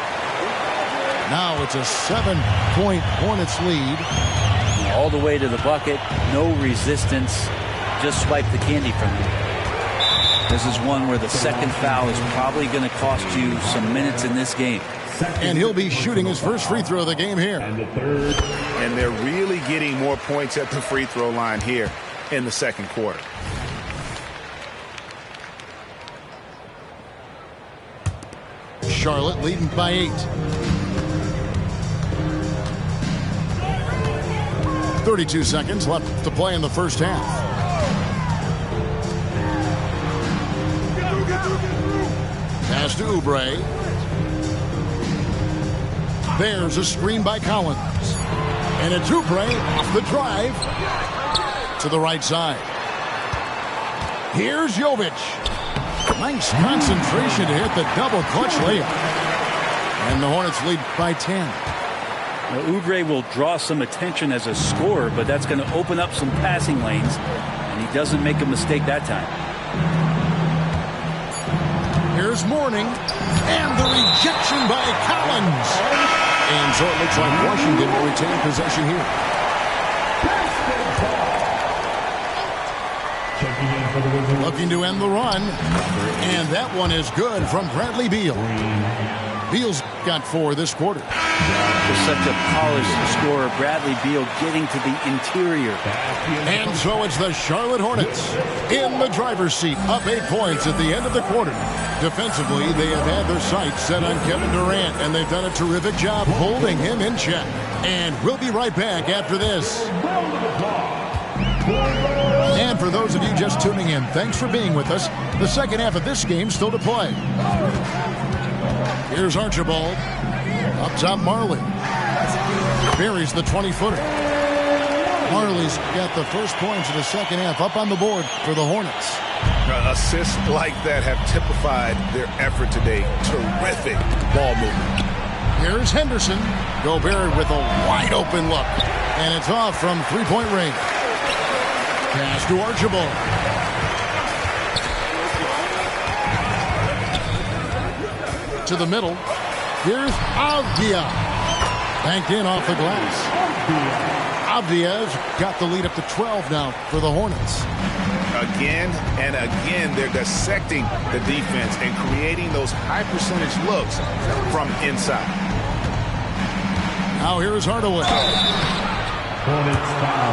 Now it's a 7-point Hornets lead. All the way to the bucket. No resistance. Just swipe the candy from him. This is one where the second foul is probably going to cost you some minutes in this game. And he'll be shooting his first free throw of the game here. And they're really getting more points at the free throw line here in the second quarter. Charlotte leading by 8. 32 seconds left to play in the first half. Pass to Oubre. There's a screen by Collins. And it's Oubre off the drive to the right side. Here's Jovic. Nice concentration to hit the double clutch layup. And the Hornets lead by 10. Now, Oubre will draw some attention as a scorer, but that's going to open up some passing lanes, and he doesn't make a mistake that time. is Mourning, and the rejection by Collins. And so it looks like Washington will retain possession here. Looking to end the run, and that one is good from Bradley Beal. Beal's got 4 this quarter. Just such a polished scorer. Bradley Beal getting to the interior. And so it's the Charlotte Hornets in the driver's seat, up 8 points at the end of the quarter. Defensively, they have had their sights set on Kevin Durant, and they've done a terrific job holding him in check. And we'll be right back after this. And for those of you just tuning in, thanks for being with us. The second half of this game still to play. Here's Archibald. Up top, Marley. Buries the 20-footer. Marley's got the first points of the second half up on the board for the Hornets. Assists like that have typified their effort today. Terrific ball movement. Here's Henderson. Gobert with a wide-open look. And it's off from three-point range. Pass to Archibald. To the middle. Here's Avdia. Banked in off the glass. Avdia's got the lead up to 12 now for the Hornets. Again and again, they're dissecting the defense and creating those high-percentage looks from inside. Now here's Hardaway.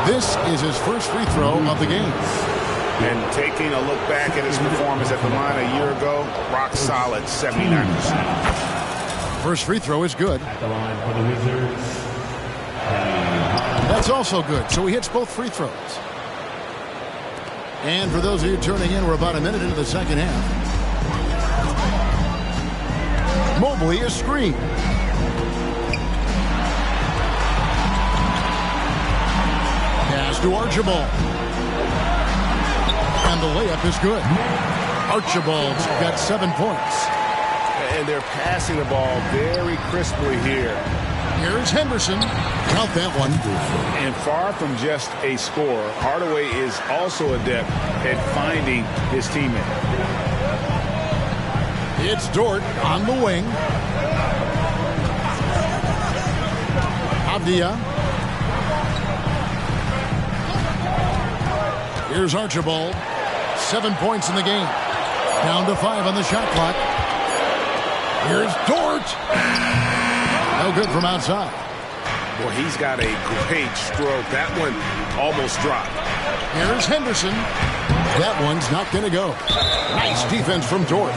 This is his first free throw of the game. And taking a look back at his performance at the line a year ago, rock solid, 79%. First free throw is good. At the line for the Wizards. That's also good, so he hits both free throws. And for those of you turning in, we're about a minute into the second half. Mobley is screened. Pass to Archibald. And the layup is good. Archibald's got 7 points. And they're passing the ball very crisply here. Here's Henderson. Count that one. And far from just a scorer, Hardaway is also adept at finding his teammate. It's Dort on the wing. Avdia. Here's Archibald. 7 points in the game. Down to 5 on the shot clock. Here's Dort. No good from outside. Boy, he's got a great stroke. That one almost dropped. Here's Henderson. That one's not going to go. Nice defense from Dort.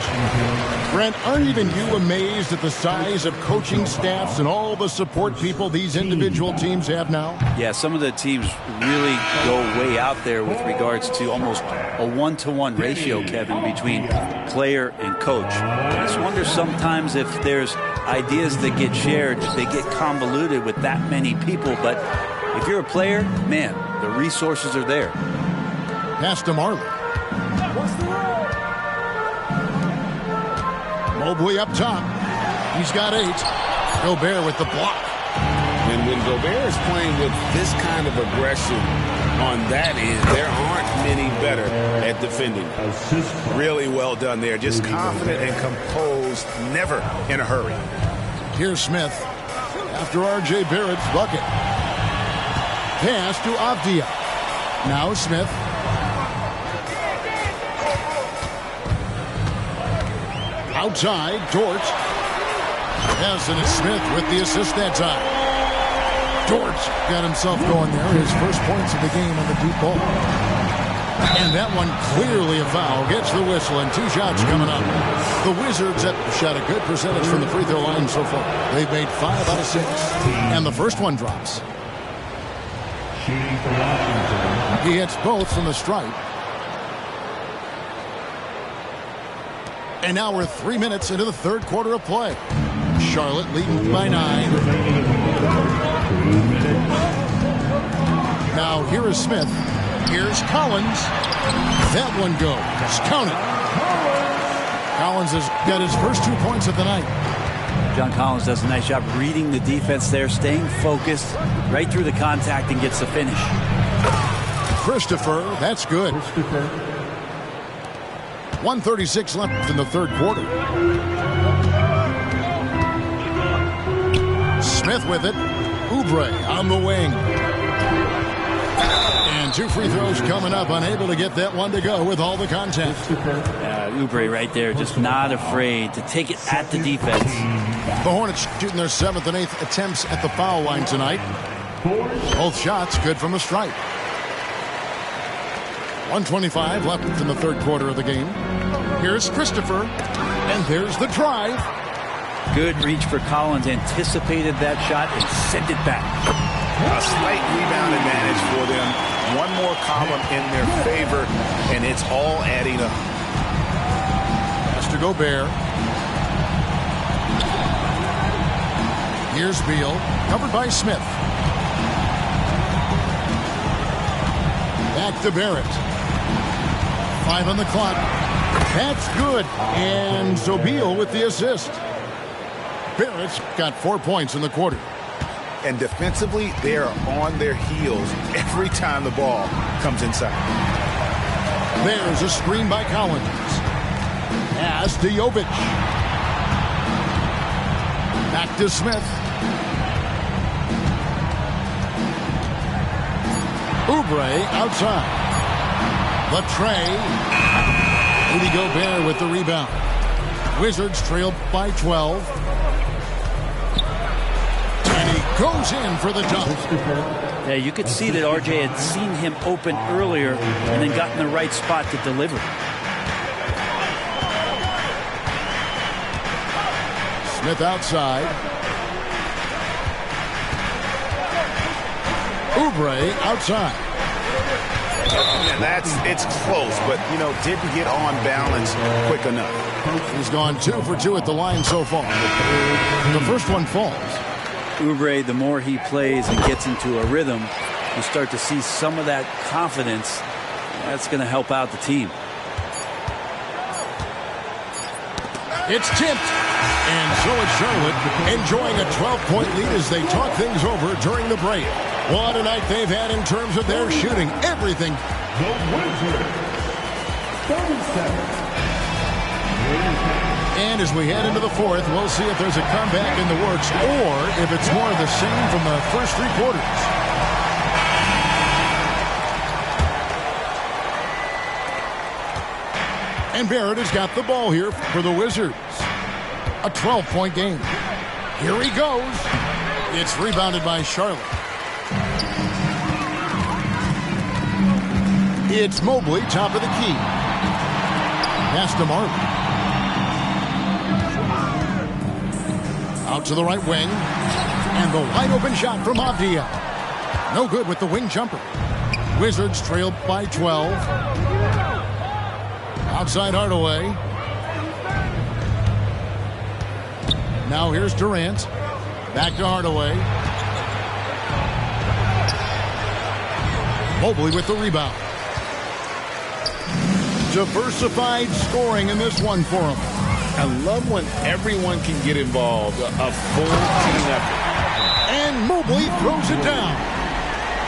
Brent, aren't even you amazed at the size of coaching staffs and all the support people these individual teams have now? Yeah, some of the teams really go way out there with regards to almost a 1-to-1 ratio, Kevin, between player and coach. I just wonder sometimes if there's ideas that get shared, if they get convoluted with that many people. But if you're a player, man, the resources are there. Pass to Marley. Mobley up top. He's got 8. Gobert with the block. And when Gobert is playing with this kind of aggression on that end, there aren't many better at defending. Really well done there. Just confident and composed, never in a hurry. Here's Smith after R.J. Barrett's bucket. Pass to Avdia. Now Smith. Outside, Dort. Yes, and it's Smith with the assist that time. Dort got himself going there. His first points of the game on the deep ball. And that one clearly a foul. Gets the whistle, and 2 shots coming up. The Wizards have shot a good percentage from the free throw line so far. They've made 5 out of 6. And the first one drops. Shooting for Washington. He hits both from the stripe. And now we're 3 minutes into the third quarter of play. Charlotte leading by 9. Now here is Smith. Here's Collins. That one goes. Count it. Collins has got his first 2 points of the night. John Collins does a nice job reading the defense there, staying focused right through the contact and gets the finish. Christopher, that's good. 1:36 left in the third quarter. Smith with it. Oubre on the wing. And 2 free throws coming up. Unable to get that one to go with all the contact. Oubre right there, just not afraid to take it at the defense. The Hornets shooting their 7th and 8th attempts at the foul line tonight. Both shots good from the stripe. 1:25 left in the third quarter of the game. Here's Christopher, and there's the drive. Good reach for Collins, anticipated that shot and sent it back. A slight rebound advantage for them. One more column in their favor, and it's all adding up. Mr. Gobert. Here's Beal, covered by Smith. Back to Barrett. 5 on the clock. That's good. And so Beal with the assist. Barrett's got 4 points in the quarter. And defensively, they are on their heels every time the ball comes inside. There's a screen by Collins. Pass to Jovic. Back to Smith. Oubre outside. The tray. Rudy Gobert with the rebound. Wizards trail by 12. And he goes in for the dunk. Yeah, you could see that RJ had seen him open earlier and then got in the right spot to deliver. Smith outside. Oubre outside. Yeah, it's close, but, didn't get on balance quick enough. He's gone 2 for 2 at the line so far. The first one falls. Oubre, the more he plays and gets into a rhythm, you start to see some of that confidence. That's going to help out the team. It's tipped. And so is Charlotte, enjoying a 12-point lead as they talk things over during the break. What a night they've had in terms of their shooting. Everything. The Wizards, 37. And as we head into the fourth, we'll see if there's a comeback in the works or if it's more of the same from the first 3 quarters. And Barrett has got the ball here for the Wizards. A 12-point game. Here he goes. It's rebounded by Charlotte. It's Mobley, top of the key. Pass to Marley. Out to the right wing. And the wide open shot from Avdia. No good with the wing jumper. Wizards trail by 12. Outside Hardaway. Now here's Durant. Back to Hardaway. Mobley with the rebound. Diversified scoring in this one for him. I love when everyone can get involved. A full team effort. And Mobley throws it down.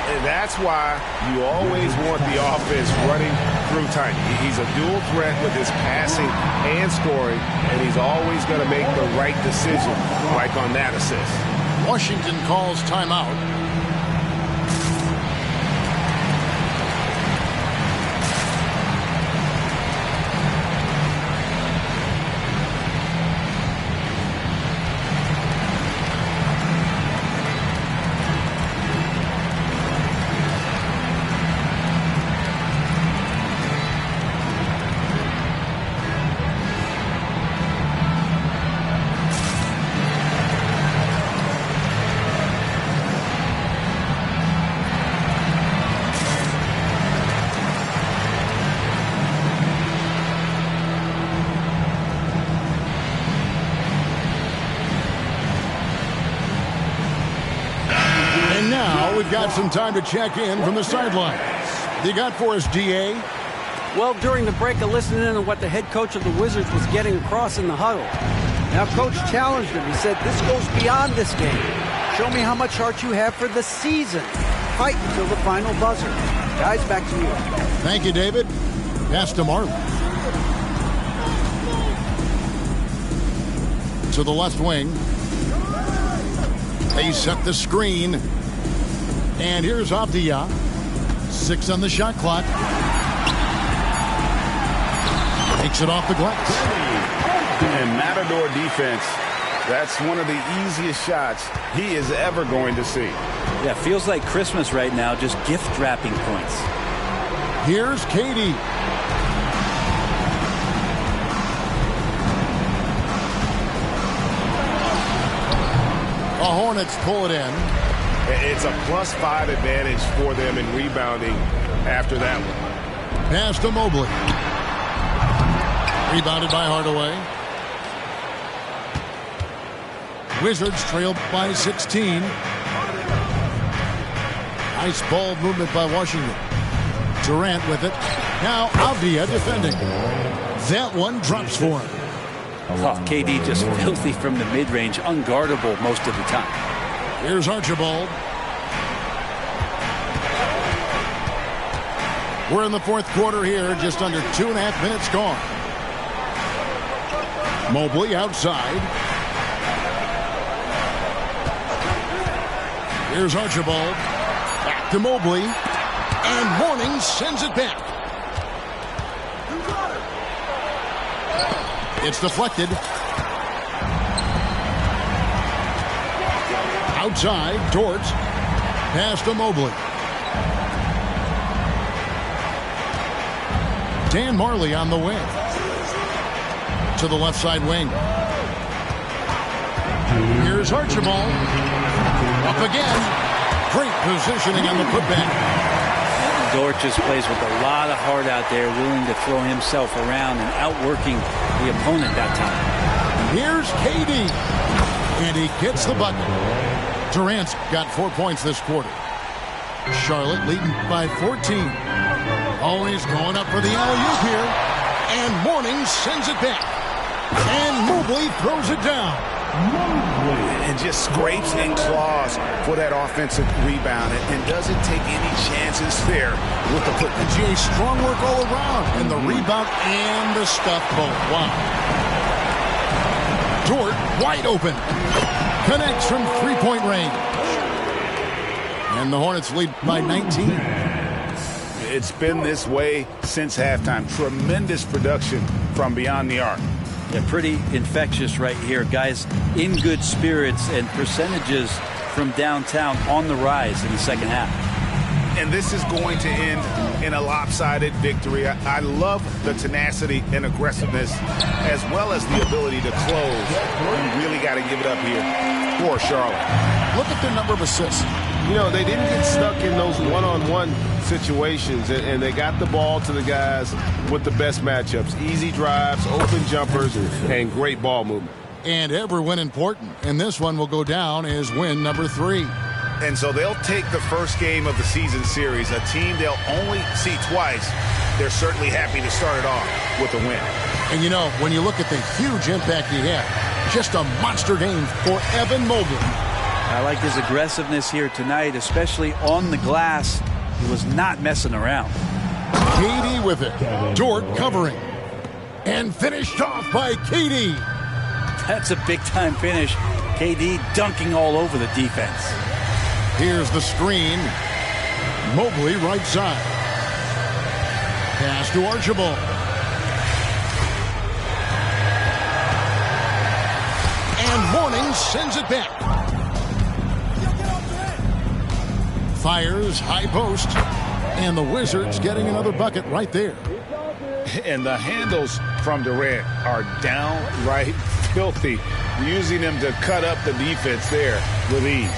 And that's why you always want the offense running through Tiny. He's a dual threat with his passing and scoring, and he's always going to make the right decision, like on that assist. Washington calls timeout. Got some time to check in from the sidelines. You got for us, DA? Well, during the break, I listened in on what the head coach of the Wizards was getting across in the huddle. Now, Coach challenged him. He said, this goes beyond this game. Show me how much heart you have for the season. Fight until the final buzzer. Guys, back to you. Thank you, David. Pass to Marley. To the left wing. They set the screen. And here's Avdia. 6 on the shot clock. Takes it off the glass. And Matador defense, that's one of the easiest shots he is ever going to see. Yeah, feels like Christmas right now, just gift wrapping points. Here's Katie. The Hornets pull it in. It's a +5 advantage for them in rebounding after that one. Pass to Mobley. Rebounded by Hardaway. Wizards trail by 16. Nice ball movement by Washington. Durant with it. Now Avdia defending. That one drops for him. Oh, KD just filthy from the mid-range, unguardable most of the time. Here's Archibald. We're in the fourth quarter here, just under 2.5 minutes gone. Mobley outside. Here's Archibald. Back to Mobley. And Mourning sends it back. It's deflected. Outside, Dort. Pass to Mobley. Dan Marley on the wing. To the left side wing. Here's Archibald. Up again. Great positioning on the putback. Dort just plays with a lot of heart out there, willing to throw himself around and outworking the opponent that time. Here's KD. And he gets the bucket. Durant's got 4 points this quarter. Charlotte leading by 14. Always going up for the alley-oop here. And Mourning sends it back. And Mobley throws it down. And just scrapes and claws for that offensive rebound and doesn't take any chances there with the put. Jay, strong work all around. And the rebound and the stuff both. Wow. Dort wide open. Connects from three-point range. And the Hornets lead by 19. It's been this way since halftime. Tremendous production from beyond the arc. Yeah, pretty infectious right here. Guys in good spirits and percentages from downtown on the rise in the second half. And this is going to end in a lopsided victory. I love the tenacity and aggressiveness as well as the ability to close. You really got to give it up here for Charlotte. Look at their number of assists. You know, they didn't get stuck in those one-on-one situations, and they got the ball to the guys with the best matchups. Easy drives, open jumpers, and great ball movement. And every win important. And this one will go down as win number 3. And so they'll take the first game of the season series, a team they'll only see twice. They're certainly happy to start it off with a win. And, you know, when you look at the huge impact he had, just a monster game for Evan Mobley. I like his aggressiveness here tonight, especially on the glass. He was not messing around. KD with it. Dort covering. And finished off by KD. That's a big-time finish. KD dunking all over the defense. Here's the screen. Mobley right side. Pass to Archibald. And Mourning sends it back. Fires high post. And the Wizards getting another bucket right there. And the handles from Durant are downright filthy. Using them to cut up the defense there with ease.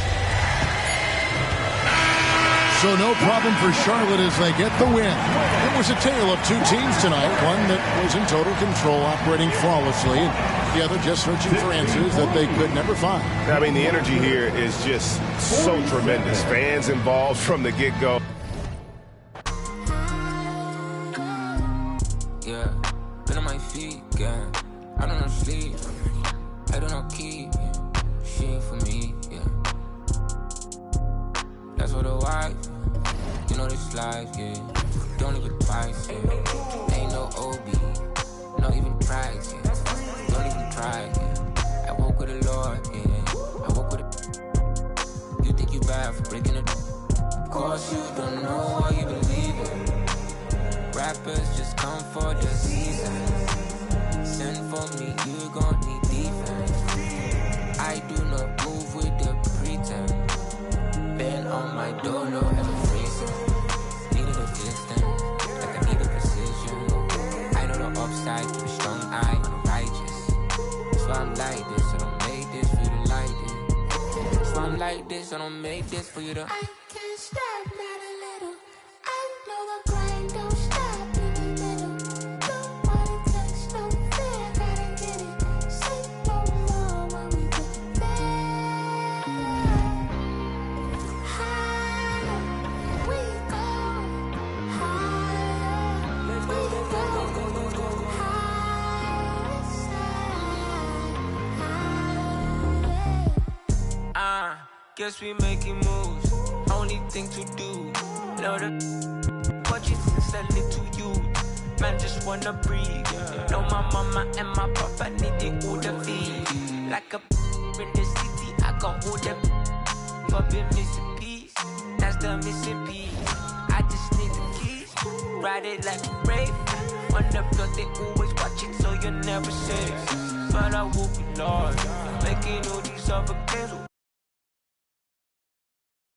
So no problem for Charlotte as they get the win. It was a tale of two teams tonight. One that was in total control, operating flawlessly. And the other just searching for answers that they could never find. I mean, the energy here is just so tremendous. Fans involved from the get-go. Yeah, been on my feet, yeah. I don't know sleep. I don't know keep. Yeah. She ain't for me, yeah. That's what a wife. You know this life, yeah. Don't even twice, yeah. Ain't no OB, not even tries, yeah. Don't even try, yeah. I woke heart, yeah. I walk with it. You think you bad for breaking it. Of course you don't know what you believe in. Rappers just come for the season. Send for me, you gon' need defense. I do not move with the pretense. Been on my dolo ever freezing. Needed a distance, like I need a precision. I know the upside to the strong eye on the righteous. That's why I'm like this, I don't make this for you to like it. That's why I'm like this, I don't make this for you to. I can't stop, not a little. I know the grind don't stop in the middle. Don't wanna touch, no fear, gotta get it. Say no more when we get there. Higher we go, higher we go, higher side, Guess we making moves. Only thing to do. Know the budget since a little you. Man just wanna breathe. Know my mama and my papa need the all the feed. Like a in the city, I got all the but been missing piece. That's the missing piece. I just need the keys. Ride it like a rave. On the block they always watch it, so you're never safe. But I will be lost, making all these other games.